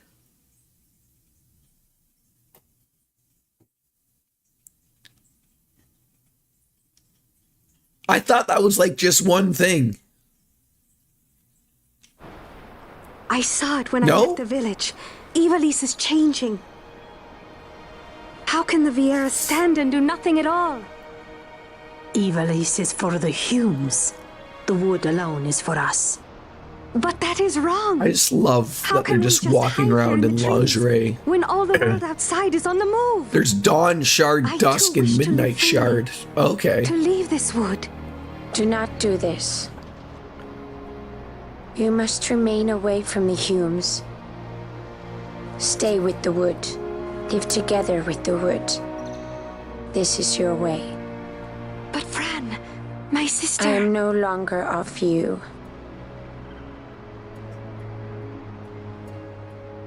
I thought that was like just one thing. I saw it when I No? left the village. Ivalice is changing. How can the Vieira stand and do nothing at all? Ivalice is for the Humes. The wood alone is for us. But that is wrong. I just love How that they're can we just just walking hide here around in in the trees lingerie. when all the world outside is on the move? There's dawn shard, I dusk, too and wish to midnight live freely. shard. Okay. To leave this wood. Do not do this. You must remain away from the Humes. Stay with the wood. Live together with the wood. This is your way. But Fran, my sister... I am no longer of you.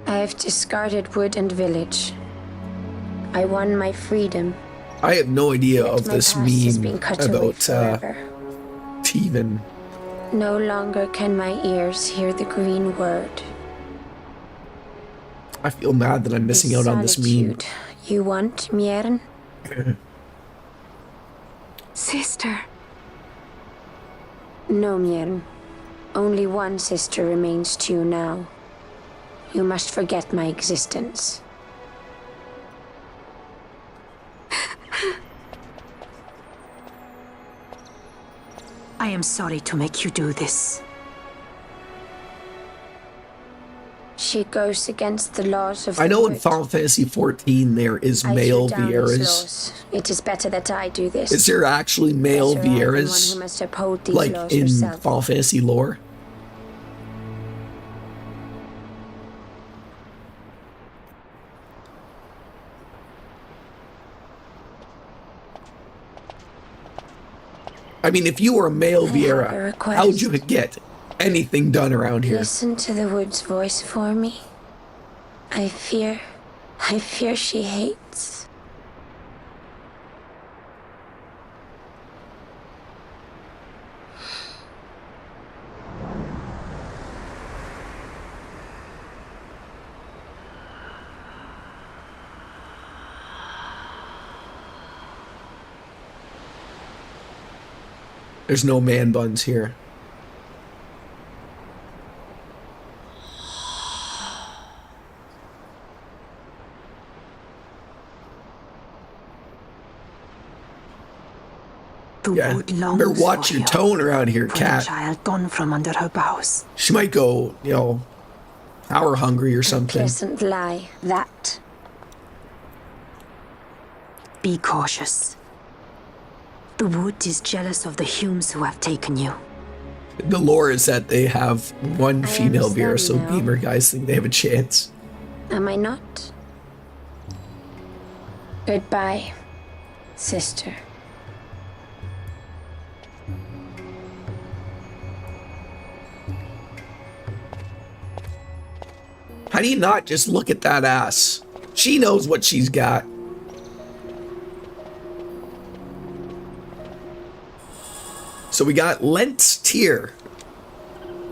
I have discarded wood and village. I won my freedom. I have no idea Yet of my this past has been meme cut away about forever. Teven. No longer can my ears hear the green word. I feel mad that I'm missing out on this meme. Solitude. You want, Miern? Sister. No, Miern. Only one sister remains to you now. You must forget my existence. I am sorry to make you do this. She goes against the laws of I the know in wood. Final Fantasy XIV there is I male threw down these Vieiras. laws. It is better that I do this. Is there actually male Better I than one who Vieiras? must uphold these Like laws in herself. Final Fantasy lore? I mean, if you were a male have a Vieira, request. how'd you get anything done around here? Listen to the wood's voice for me. I fear she hates. There's no man buns here. The Yeah, wood longs better watch for your you. tone around here, For the cat. child gone from under her boughs. She might go, power hungry or something. Pleasant lie, that. Be cautious. The wood is jealous of the Humes who have taken you. The lore is that they have one I female Viera, so understand now. gamer guys think they have a chance. Am I not? Goodbye, sister. How do you not just look at that ass? She knows what she's got. So we got Lent's Tear,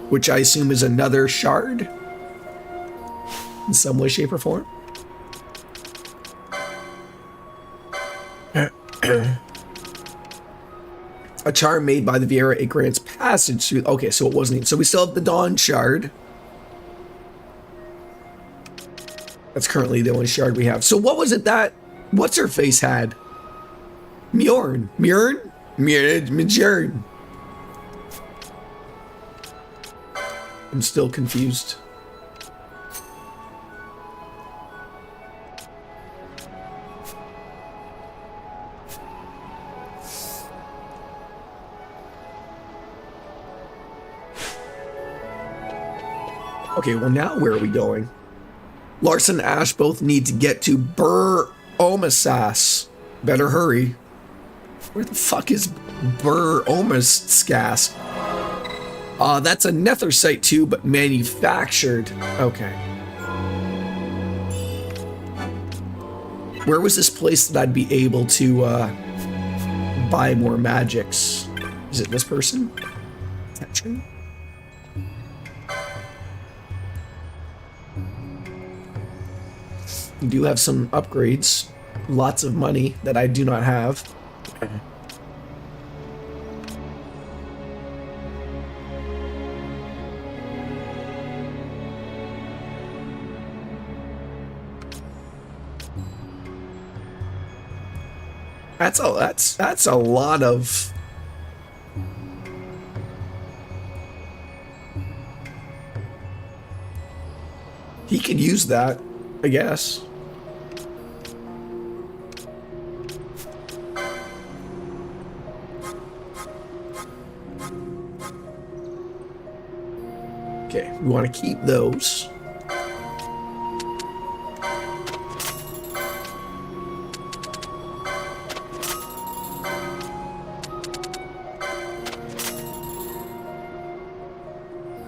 which I assume is another shard in some way, shape, or form. A charm made by the Vieira, it grants passage through. Okay, so it wasn't. So we still have the Dawn Shard. That's currently the only shard we have. So what was it that what's her face had? Mjorn. I'm still confused. Okay, well now where are we going? Larson and Ash both need to get to Bur Omasas. Better hurry. Where the fuck is Bur Omasas? That's a netherite too, but manufactured. Okay. Where was this place that I'd be able to buy more magics? Is it this person? Attention. We do have some upgrades. Lots of money that I do not have. That's a lot of. He could use that, I guess. Okay, we want to keep those.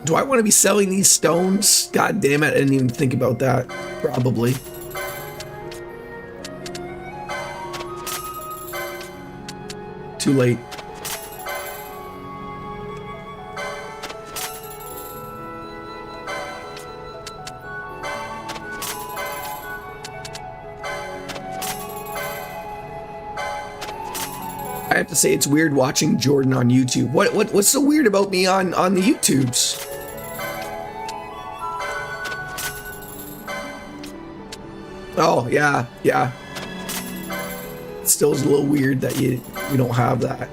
Do I want to be selling these stones? God damn it, I didn't even think about that. Probably. Too late. I have to say it's weird watching Jordan on YouTube. What's so weird about me on the YouTubes? Oh, yeah. It still is a little weird that you don't have that.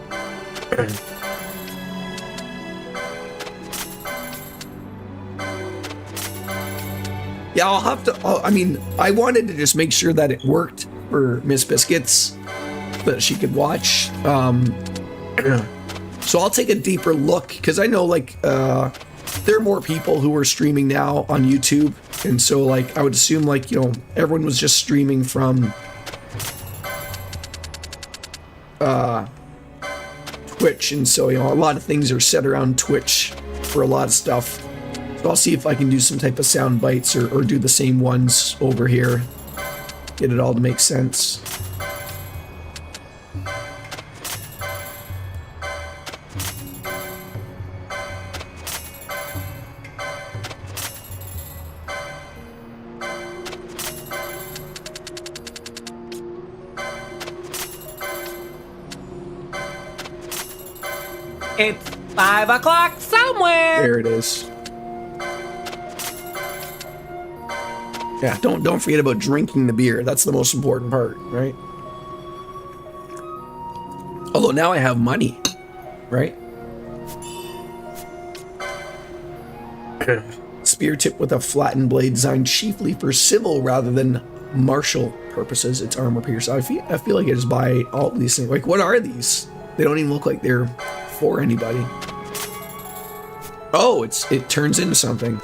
Yeah, I'll have to, I mean, I wanted to just make sure that it worked for Miss Biscuits, that she could watch. So I'll take a deeper look, because I know, like, there are more people who are streaming now on YouTube. And so, like, I would assume, like, you know, everyone was just streaming from Twitch. And so, you know, a lot of things are set around Twitch for a lot of stuff. So I'll see if I can do some type of sound bites or do the same ones over here. Get it all to make sense. It's 5 o'clock somewhere. There it is. Yeah, don't forget about drinking the beer. That's the most important part, right? Although now I have money, right? Spear tip with a flattened blade designed chiefly for civil rather than martial purposes. It's armor pierce. I feel like I just buy all these things. Like, what are these? They don't even look like they're for anybody. Oh, it turns into something.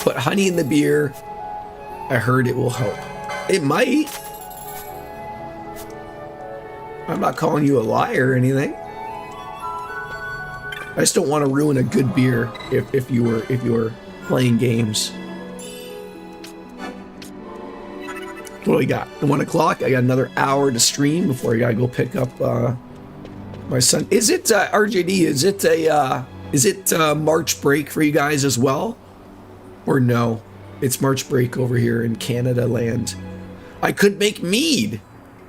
Put honey in the beer. I heard it will help. It might. I'm not calling you a liar or anything. I just don't want to ruin a good beer if you were playing games. What do we got? At 1 o'clock, I got another hour to stream before I gotta go pick up my son. Is it RJD? Is it March break for you guys as well, or no? It's March break over here in Canada land. I could make mead.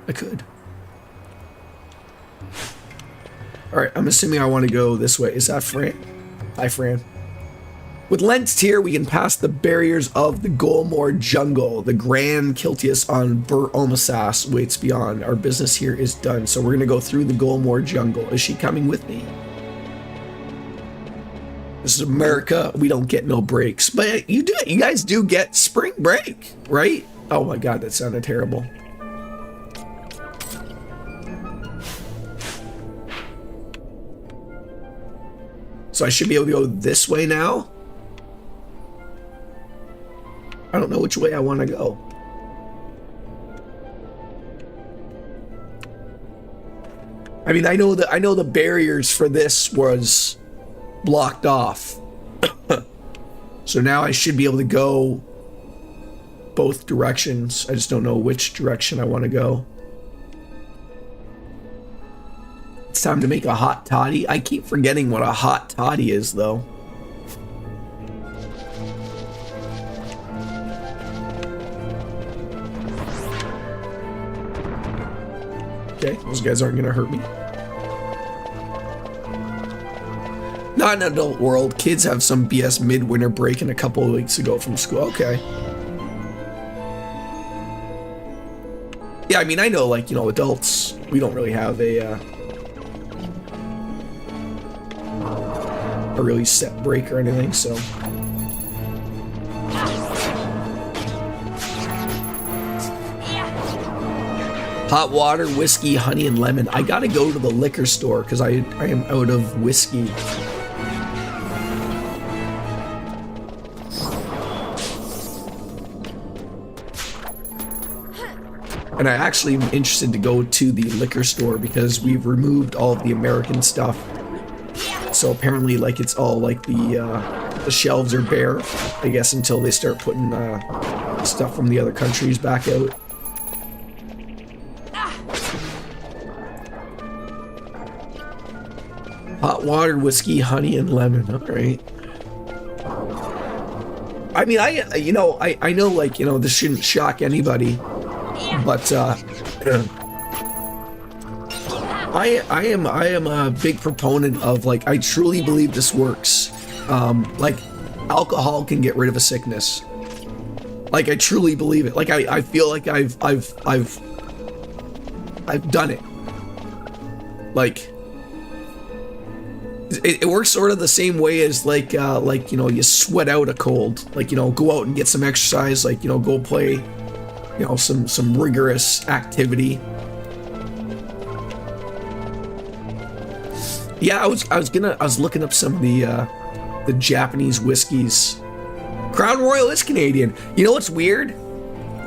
I could. All right, I'm assuming I want to go this way. Is that Fran? Hi, Fran. With Lent's tier, we can pass the barriers of the Golmore jungle. The Grand Kiltius on Bur Omasas waits beyond. Our business here is done, so we're gonna go through the Golmore jungle. Is she coming with me? This is America. We don't get no breaks, but you do. You guys do get spring break, right? Oh my God, that sounded terrible. So I should be able to go this way now. I don't know which way I want to go. I mean, I know the barriers for this was blocked off. So now I should be able to go both directions. I just don't know which direction I want to go. It's time to make a hot toddy. I keep forgetting what a hot toddy is, though. Okay, those guys aren't gonna hurt me. Not an adult world. Kids have some BS midwinter break in a couple of weeks ago from school. Okay. Yeah, I mean, I know, like, you know, adults, we don't really have a really set break or anything, so. Hot water, whiskey, honey, and lemon. I gotta go to the liquor store because I am out of whiskey. And I actually am interested to go to the liquor store because we've removed all of the American stuff. So apparently, like, it's all like the shelves are bare, I guess, until they start putting stuff from the other countries back out. Hot water, whiskey, honey, and lemon. All right. I mean, I know, like, you know, this shouldn't shock anybody, but I am a big proponent of, like, I truly believe this works. Like, alcohol can get rid of a sickness. Like, I truly believe it. Like, I feel like I've done it. Like, it works sort of the same way as, like, you know, you sweat out a cold. Like, you know, go out and get some exercise. Like, you know, go play, you know, some rigorous activity. Yeah, I was looking up some of the Japanese whiskeys. Crown Royal is Canadian. You know what's weird?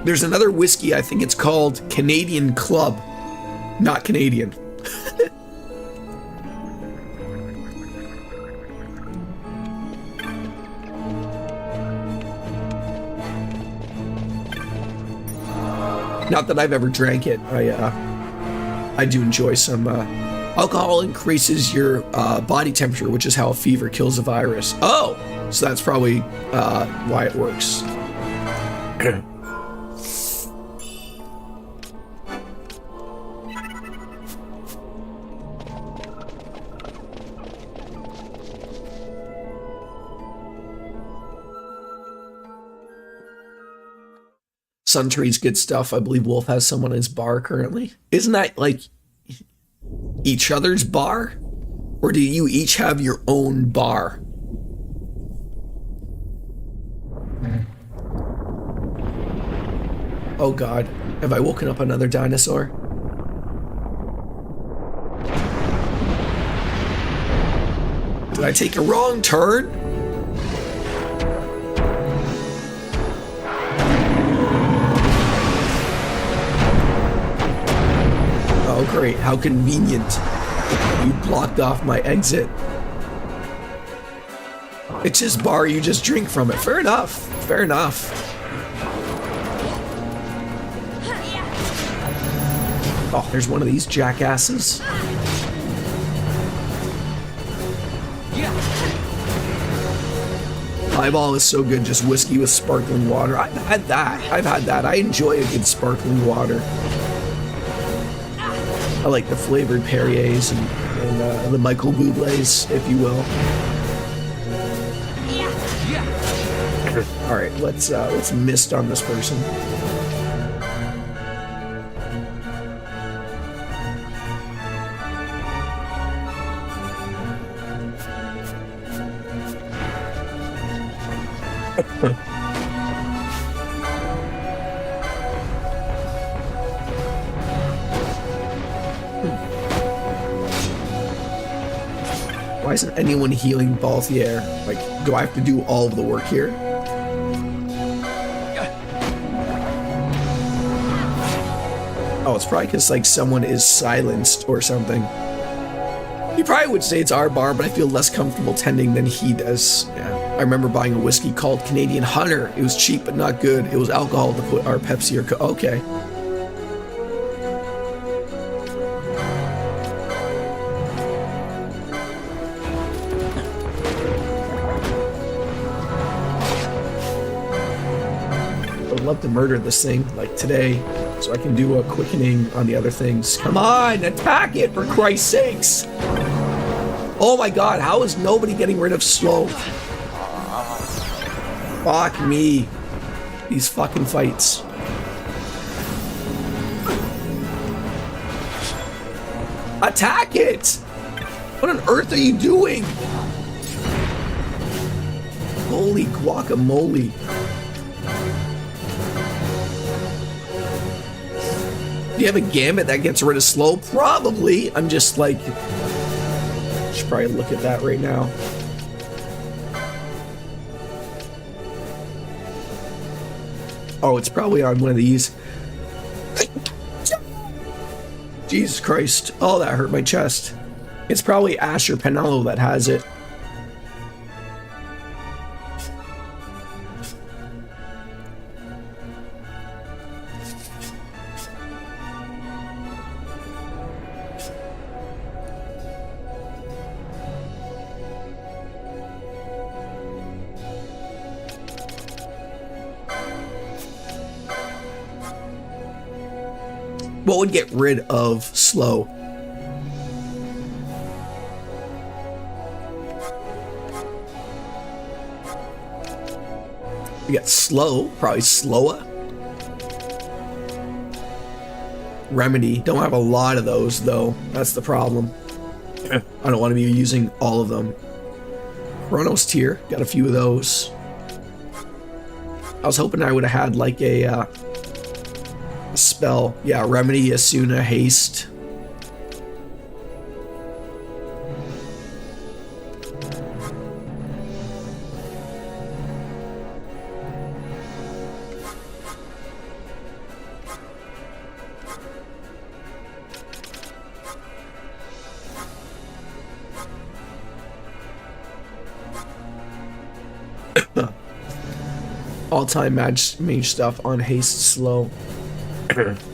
There's another whiskey, I think it's called Canadian Club. Not Canadian. Not that I've ever drank it. I do enjoy some. Alcohol increases your body temperature, which is how a fever kills a virus. Oh, so that's probably why it works. Suntree's good stuff. I believe Wolf has someone in his bar currently. Isn't that like each other's bar? Or do you each have your own bar? Oh God, have I woken up another dinosaur? Did I take a wrong turn? Oh great, how convenient. You blocked off my exit. It's his bar, you just drink from it. Fair enough, fair enough. Oh, there's one of these jackasses. Highball is so good, just whiskey with sparkling water. I've had that. I enjoy a good sparkling water. I like the flavored Perriers and the Michael Bublé's, if you will. All right, let's mist on this person. Why isn't anyone healing Balthier? Like, do I have to do all of the work here? Oh, it's probably because, like, someone is silenced or something. He probably would say it's our bar, but I feel less comfortable tending than he does. Yeah. I remember buying a whiskey called Canadian Hunter. It was cheap but not good. It was alcohol to put our Pepsi or okay. Love to murder this thing like today so I can do a quickening on the other things. Come on, attack it for Christ's sakes. Oh my God, how is nobody getting rid of slow? Fuck me. These fucking fights. Attack it! What on earth are you doing? Holy guacamole. Do you have a gambit that gets rid of slow? Probably. I'm just like... should probably look at that right now. Oh, it's probably on one of these. Jesus Christ. Oh, that hurt my chest. It's probably Asher Penello that has it. What would get rid of slow? We got slow, probably slower. Remedy, don't have a lot of those though. That's the problem. I don't want to be using all of them. Chronos tier, got a few of those. I was hoping I would have had like a spell. Yeah, Remedy, Asuna, Haste. All-time mage stuff on Haste slow.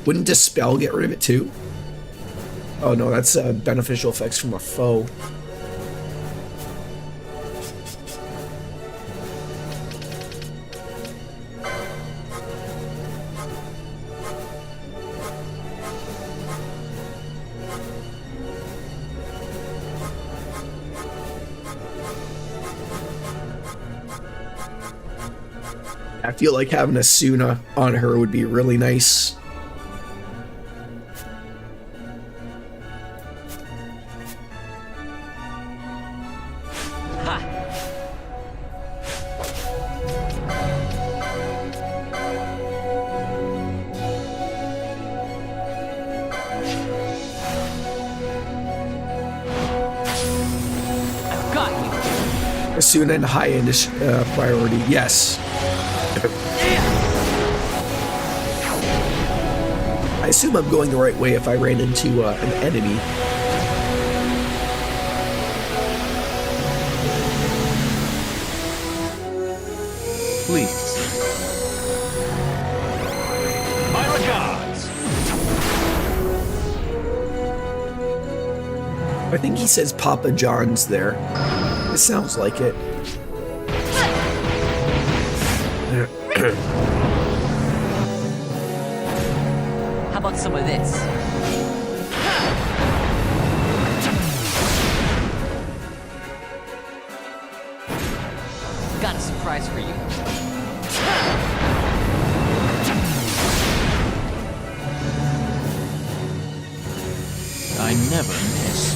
Wouldn't Dispel get rid of it too? Oh no, that's beneficial effects from a foe. I feel like having a Suna on her would be really nice. Asuna and high-end is priority, yes. I assume I'm going the right way if I ran into an enemy. Please. My regards. I think he says Papa John's there. It sounds like it. How about some of this? Got a surprise for you. I never miss.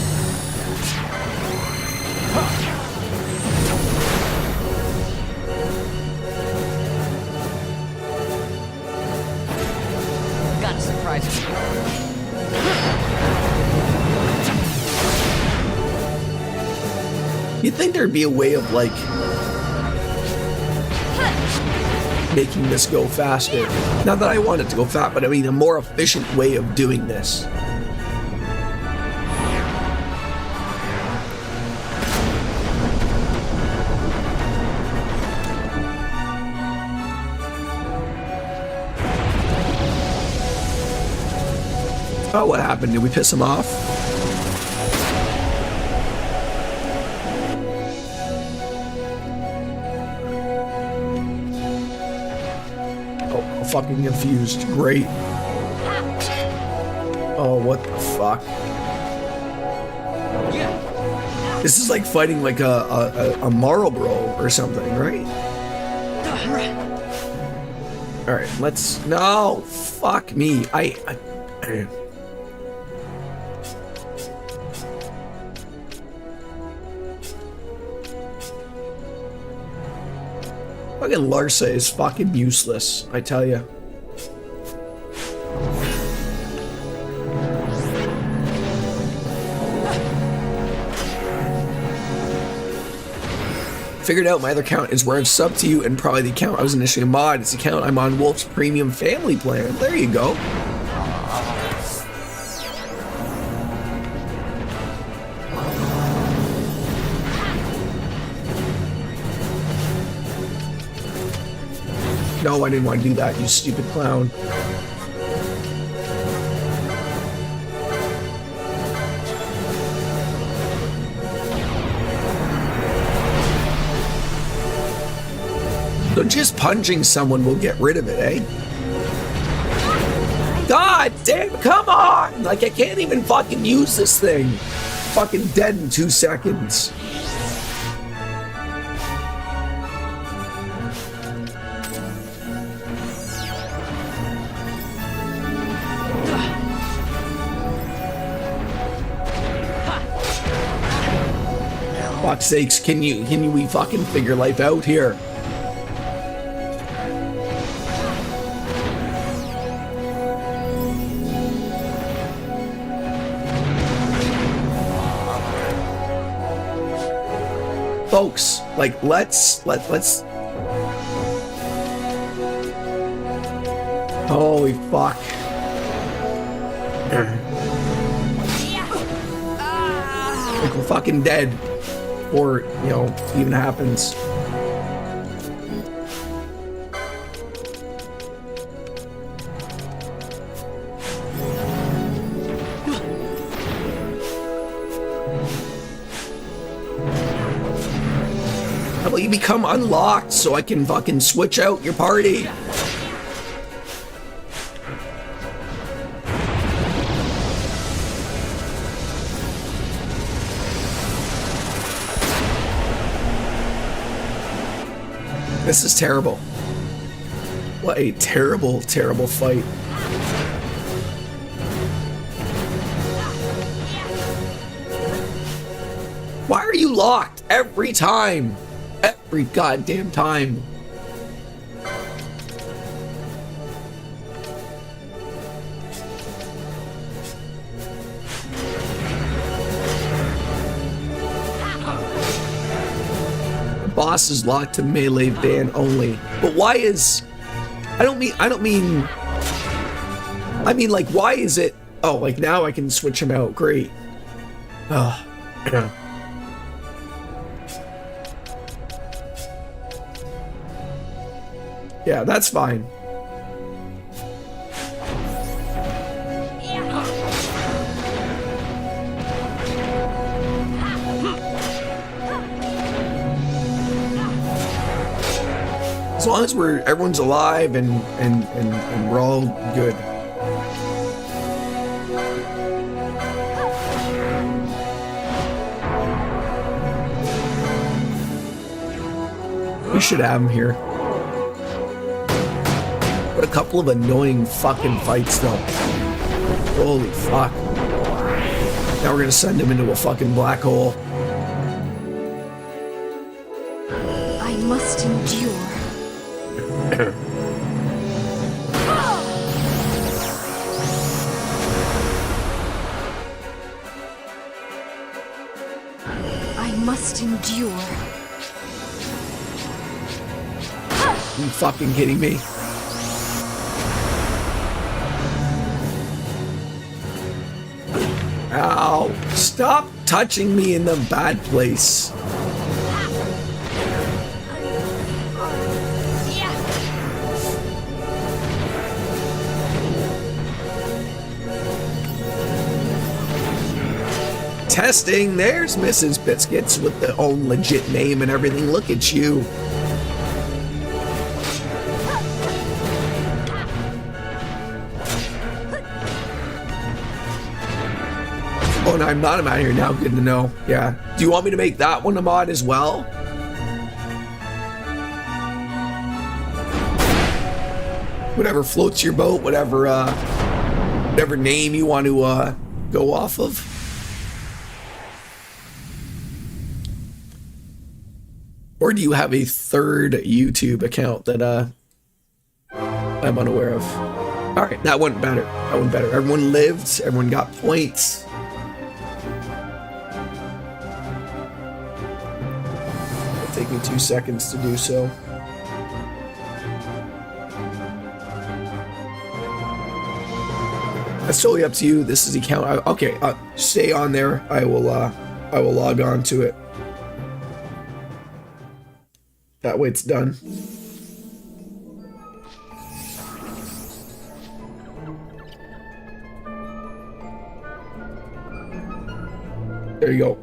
Got a surprise for you. You'd think there'd be a way of like making this go faster. Not that I want it to go fast, but I mean a more efficient way of doing this. Oh, what happened? Did we piss him off? Oh, I'm fucking confused. Great. Oh, what the fuck? This is like fighting like a Marlboro or something, right? Alright, let's... No! Fuck me. Fucking Larsa is fucking useless, I tell you. Figured out my other account is where I've subbed to you, and probably the account I was initially a mod. It's the account I'm on Wolf's Premium Family Plan. There you go. No, I didn't want to do that, you stupid clown. So just punching someone will get rid of it, eh? God damn, come on! Like, I can't even fucking use this thing. Fucking dead in 2 seconds. Fuck's sakes, can we fucking figure life out here? Folks, like, let's holy fuck. Like, we're fucking dead, or, you know, even happens. How about you become unlocked so I can fucking switch out your party? This is terrible. What a terrible, terrible fight. Why are you locked every time? Every goddamn time. The boss is locked to melee ban only. But why is... I mean, like, why is it... Oh, like, now I can switch him out. Great. Oh, yeah. Yeah, that's fine. As long as everyone's alive and we're all good. We should have him here. But a couple of annoying fucking fights though. Holy fuck. Now we're gonna send him into a fucking black hole. I must endure. I must endure. You fucking kidding me? Ow! Stop touching me in the bad place. Testing, there's Mrs. Biscuits with the own legit name and everything. Look at you. Oh, no, I'm not a mod here now. Good to know. Yeah. Do you want me to make that one a mod as well? Whatever floats your boat, whatever name you want to go off of. Or do you have a third YouTube account that I'm unaware of? All right, that went better. That went better. Everyone lived. Everyone got points. It'll take me 2 seconds to do so. That's totally up to you. This is the account. Okay, stay on there. I will log on to it. That way it's done. There you go.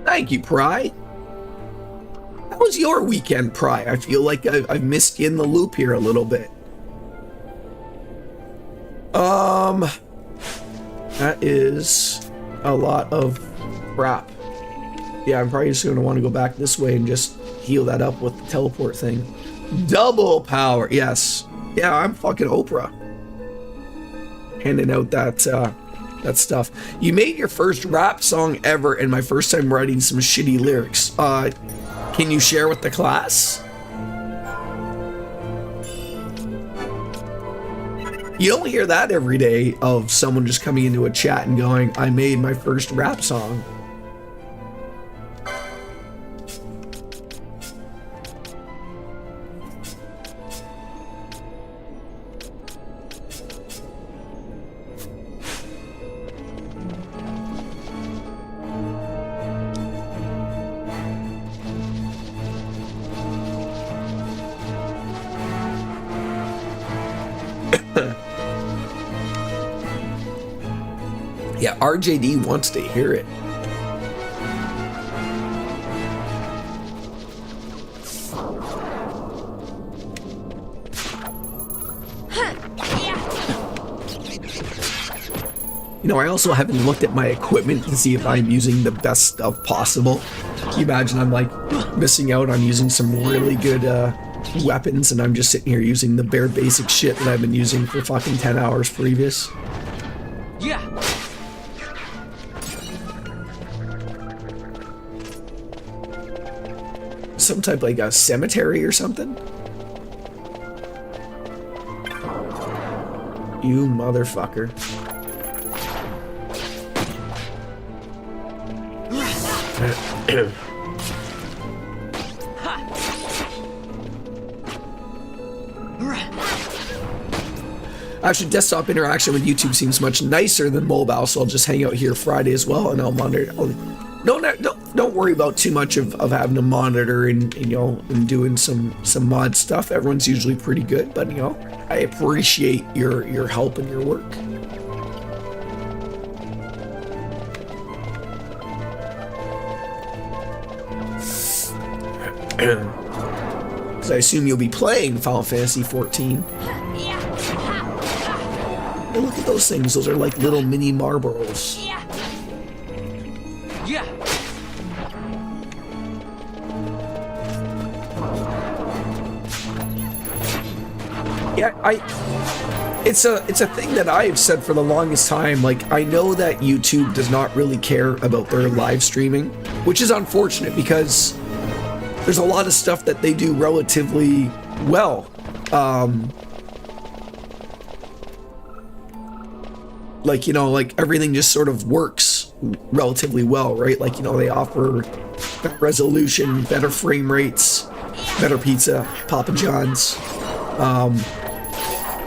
Thank you, Pry. How was your weekend, Pry? I feel like I've missed you in the loop here a little bit. That is a lot of crap. Yeah, I'm probably just going to want to go back this way and just heal that up with the teleport thing. Double power, yes. Yeah, I'm fucking Oprah. Handing out that stuff. You made your first rap song ever and my first time writing some shitty lyrics. Can you share with the class? You don't hear that every day of someone just coming into a chat and going, I made my first rap song. Yeah, RJD wants to hear it. You know, I also haven't looked at my equipment to see if I'm using the best stuff possible. Can you imagine I'm like missing out on using some really good weapons and I'm just sitting here using the bare basic shit that I've been using for fucking 10 hours previous? Yeah. Some type like a cemetery or something? You motherfucker. Actually, desktop interaction with YouTube seems much nicer than mobile, so I'll just hang out here Friday as well, and I'll monitor. Don't worry about too much of having to monitor and you know and doing some mod stuff. Everyone's usually pretty good, but you know I appreciate your help and your work. Because I assume you'll be playing Final Fantasy 14. Hey, look at those things. Those are like little mini Marlboros. Yeah, it's a thing that I've said for the longest time. Like, I know that YouTube does not really care about their live streaming, which is unfortunate because there's a lot of stuff that they do relatively well. Like, you know, like everything just sort of works relatively well, right? Like, you know, they offer better resolution, better frame rates, better pizza, Papa John's.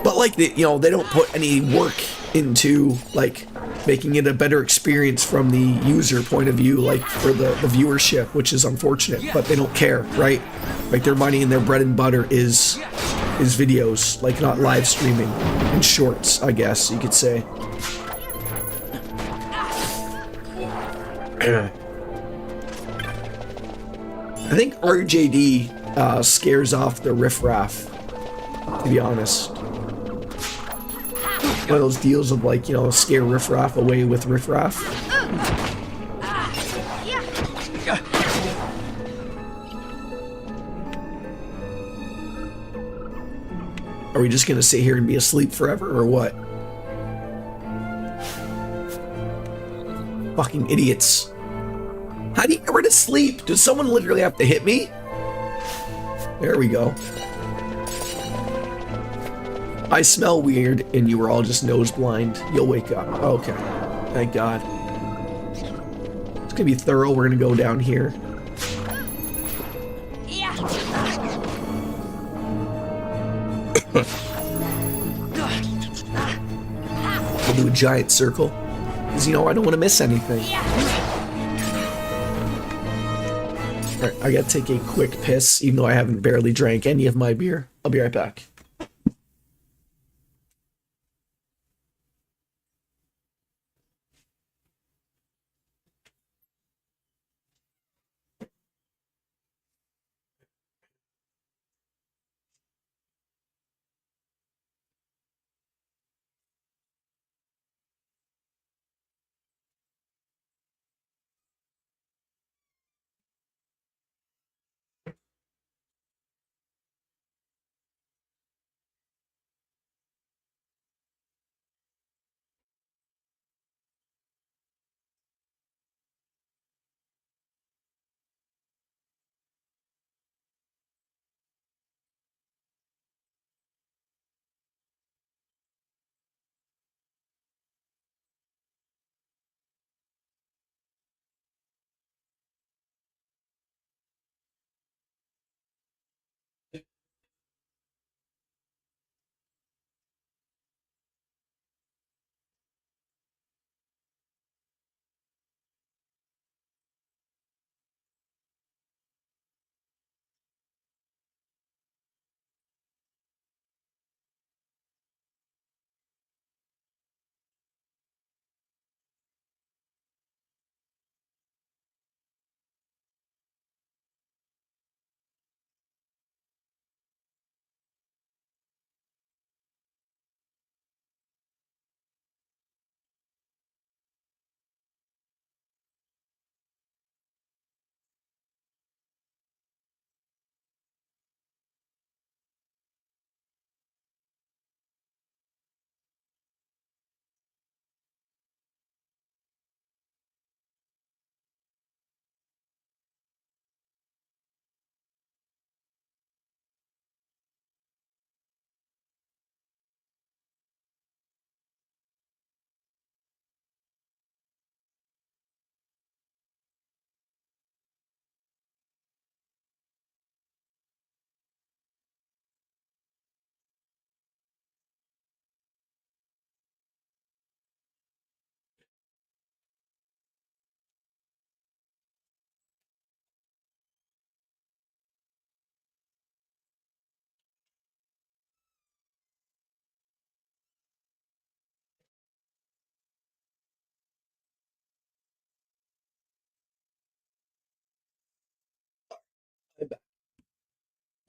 But like, you know, they don't put any work into like making it a better experience from the user point of view, like for the viewership, which is unfortunate, but they don't care, right? Like their money and their bread and butter is videos, like not live streaming and shorts, I guess you could say. I think RJD scares off the riffraff, to be honest. One of those deals of like, you know, scare riffraff away with riffraff. Are we just gonna sit here and be asleep forever or what? Fucking idiots. How do you get rid of sleep? Does someone literally have to hit me? Does someone literally have to hit me? There we go. I smell weird and you were all just nose blind. You'll wake up. Okay. Thank God. It's gonna be thorough. We're gonna go down here. We'll do a giant circle. Because, you know, I don't want to miss anything. Alright, I gotta take a quick piss, even though I haven't barely drank any of my beer. I'll be right back.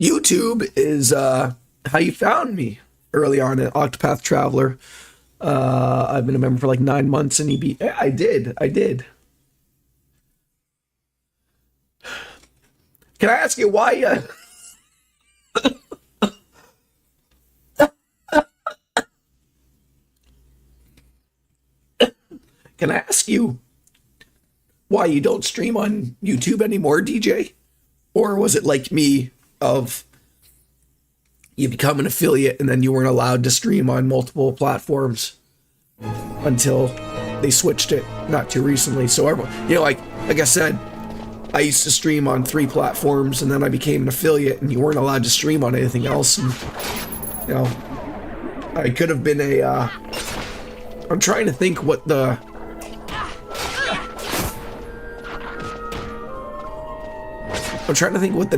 YouTube is how you found me early on at Octopath Traveler. I've been a member for like 9 months and I did. Can I ask you why can I ask you why you don't stream on YouTube anymore, DJ? Or was it like me of you become an affiliate and then you weren't allowed to stream on multiple platforms until they switched it not too recently? So everyone, you know, like I said, I used to stream on 3 platforms and then I became an affiliate and you weren't allowed to stream on anything else. And, you know, I could have been I'm trying to think what the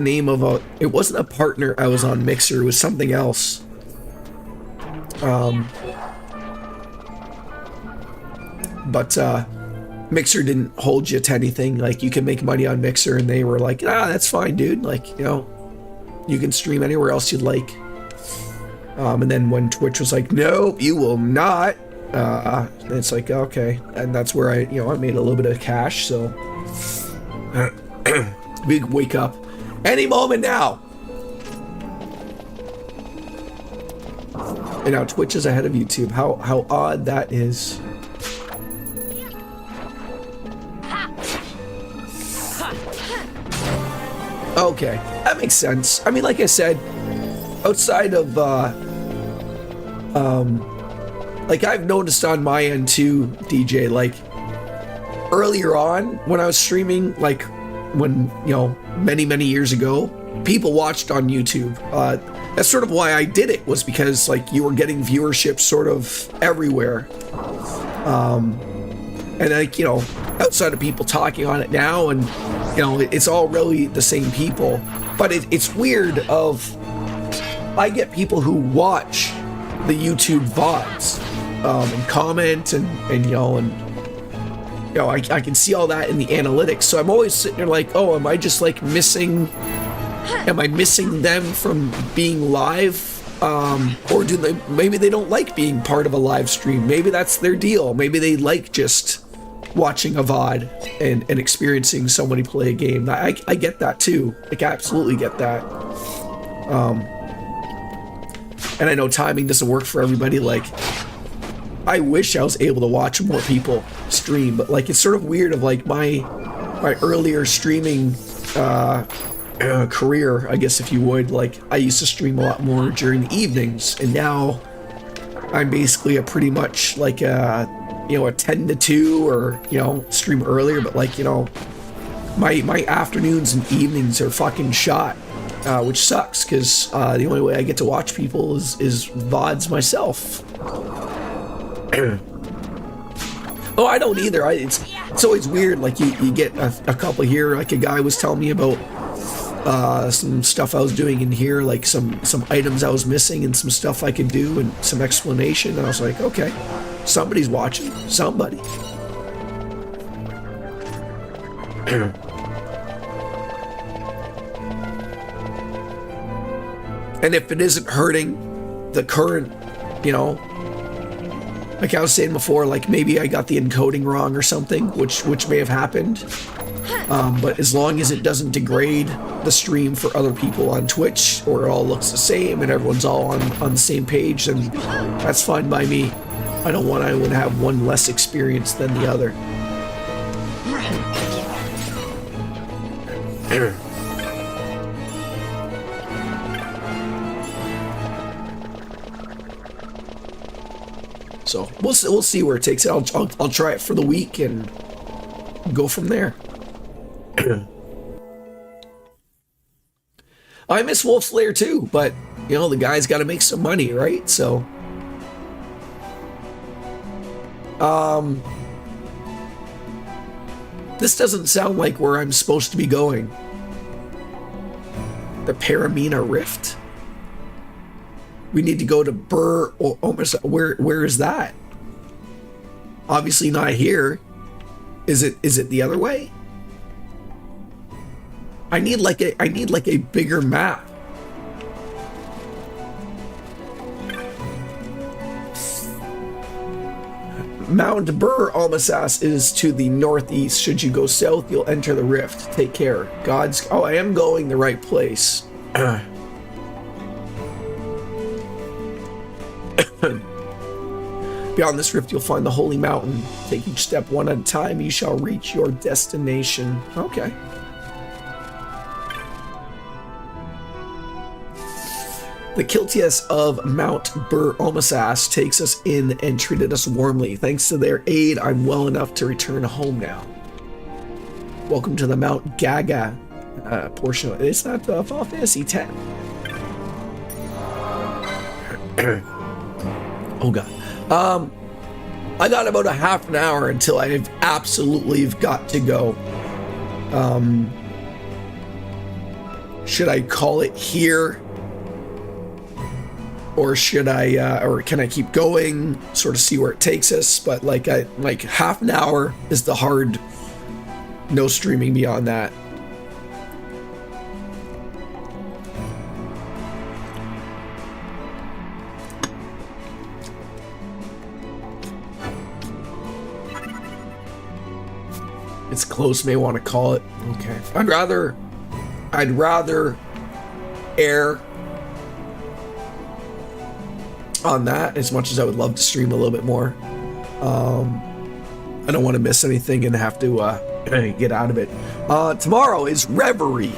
name of it wasn't a partner I was on Mixer, it was something else. But Mixer didn't hold you to anything. Like, you can make money on Mixer, and they were like, that's fine, dude. Like, you know, you can stream anywhere else you'd like. And then when Twitch was like, no, you will not, it's like, okay. And that's where I made a little bit of cash, so big wake up any moment now. And now Twitch is ahead of YouTube. How odd that is. Okay, that makes sense. I mean, like I said, outside of like I've noticed on my end too, DJ, like earlier on when I was streaming, like when, you know, many years ago, people watched on YouTube. That's sort of why I did it, was because like you were getting viewership sort of everywhere. And like, you know, outside of people talking on it now, and you know, it's all really the same people, but it's weird of, I get people who watch the YouTube VODs, and comment and you know, I can see all that in the analytics. So I'm always sitting there like, oh, am I just like missing them from being live? Or do they, maybe they don't like being part of a live stream. Maybe that's their deal. Maybe they like just watching a VOD and experiencing somebody play a game. I get that too. Like, I absolutely get that. And I know timing doesn't work for everybody. Like, I wish I was able to watch more people stream, but like, it's sort of weird of like my earlier streaming career, I guess if you would. Like, I used to stream a lot more during the evenings, and now I'm basically a pretty much like a, you know, a 10 to 2, or, you know, stream earlier, but like, you know, my afternoons and evenings are fucking shot, which sucks, because the only way I get to watch people is VODs myself. Oh, I don't either. It's always weird, like you get a couple here, like a guy was telling me about some stuff I was doing in here, like some items I was missing and some stuff I could do and some explanation, and I was like, okay, somebody's watching, somebody. And if it isn't hurting the current, you know, like I was saying before, like maybe I got the encoding wrong or something, which may have happened. But as long as it doesn't degrade the stream for other people on Twitch, or it all looks the same and everyone's all on the same page, then that's fine by me. I don't want anyone to have one less experience than the other. So we'll see where it takes it. I'll try it for the week and go from there. I miss Wolf Slayer too, but you know, the guy's got to make some money, right? So this doesn't sound like where I'm supposed to be going. The Paramina Rift. We need to go to Burr, or almost, where is that? Obviously not here. Is it the other way? I need like a bigger map. Mount Burr Almasas is to the northeast. Should you go south, you'll enter the rift. Take care. God's... Oh, I am going the right place. Beyond this rift, you'll find the holy mountain. Take each step one at a time. You shall reach your destination. Okay. The Kiltias of Mount Burr Almasas takes us in and treated us warmly. Thanks to their aid, I'm well enough to return home now. Welcome to the Mount Gaga portion. It's not Final Fantasy X. Oh god. I got about a half an hour until I've absolutely got to go. Should I call it here? Or should I, or can I keep going, sort of see where it takes us? But like half an hour is the hard, no streaming beyond that. It's close, may want to call it. Okay. I'd rather err on that, as much as I would love to stream a little bit more. I don't want to miss anything and have to get out of it. Tomorrow is Reverie.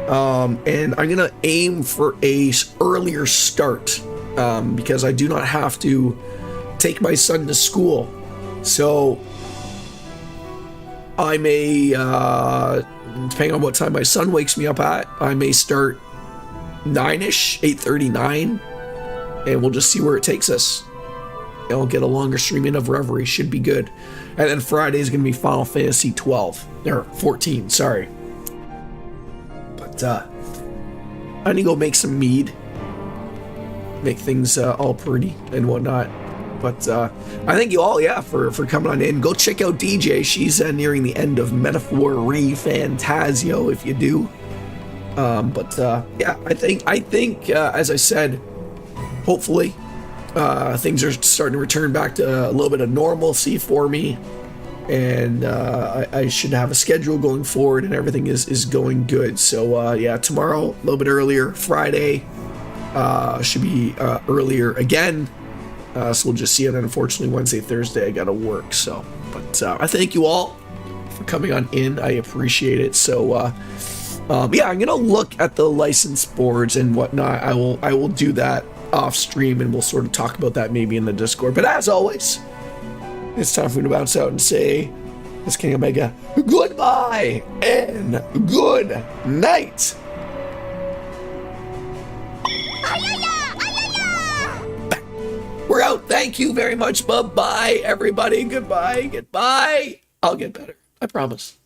And I'm gonna aim for a earlier start because I do not have to take my son to school. So I may, depending on what time my son wakes me up at, I may start 9ish, 8:39, and we'll just see where it takes us. And I'll get a longer streaming of Reverie, should be good. And then Friday is gonna be Final Fantasy 12 or 14, sorry. But I need to go make some mead, make things all pretty and whatnot. But I thank you all, yeah, for coming on in. Go check out DJ. She's nearing the end of Metaphor Re Fantasio, if you do. Yeah, I think as I said, hopefully things are starting to return back to a little bit of normalcy for me, and I should have a schedule going forward, and everything is going good. So yeah, tomorrow a little bit earlier, Friday should be earlier again. So we'll just see it. Unfortunately, Wednesday, Thursday, I gotta work. So, but I thank you all for coming on in. I appreciate it. So, yeah, I'm gonna look at the license boards and whatnot. I will do that off stream, and we'll sort of talk about that maybe in the Discord. But as always, it's time for me to bounce out and say, it's King Omega, goodbye and good night. We're out. Thank you very much. Bye-bye, everybody. Goodbye. Goodbye. I'll get better. I promise.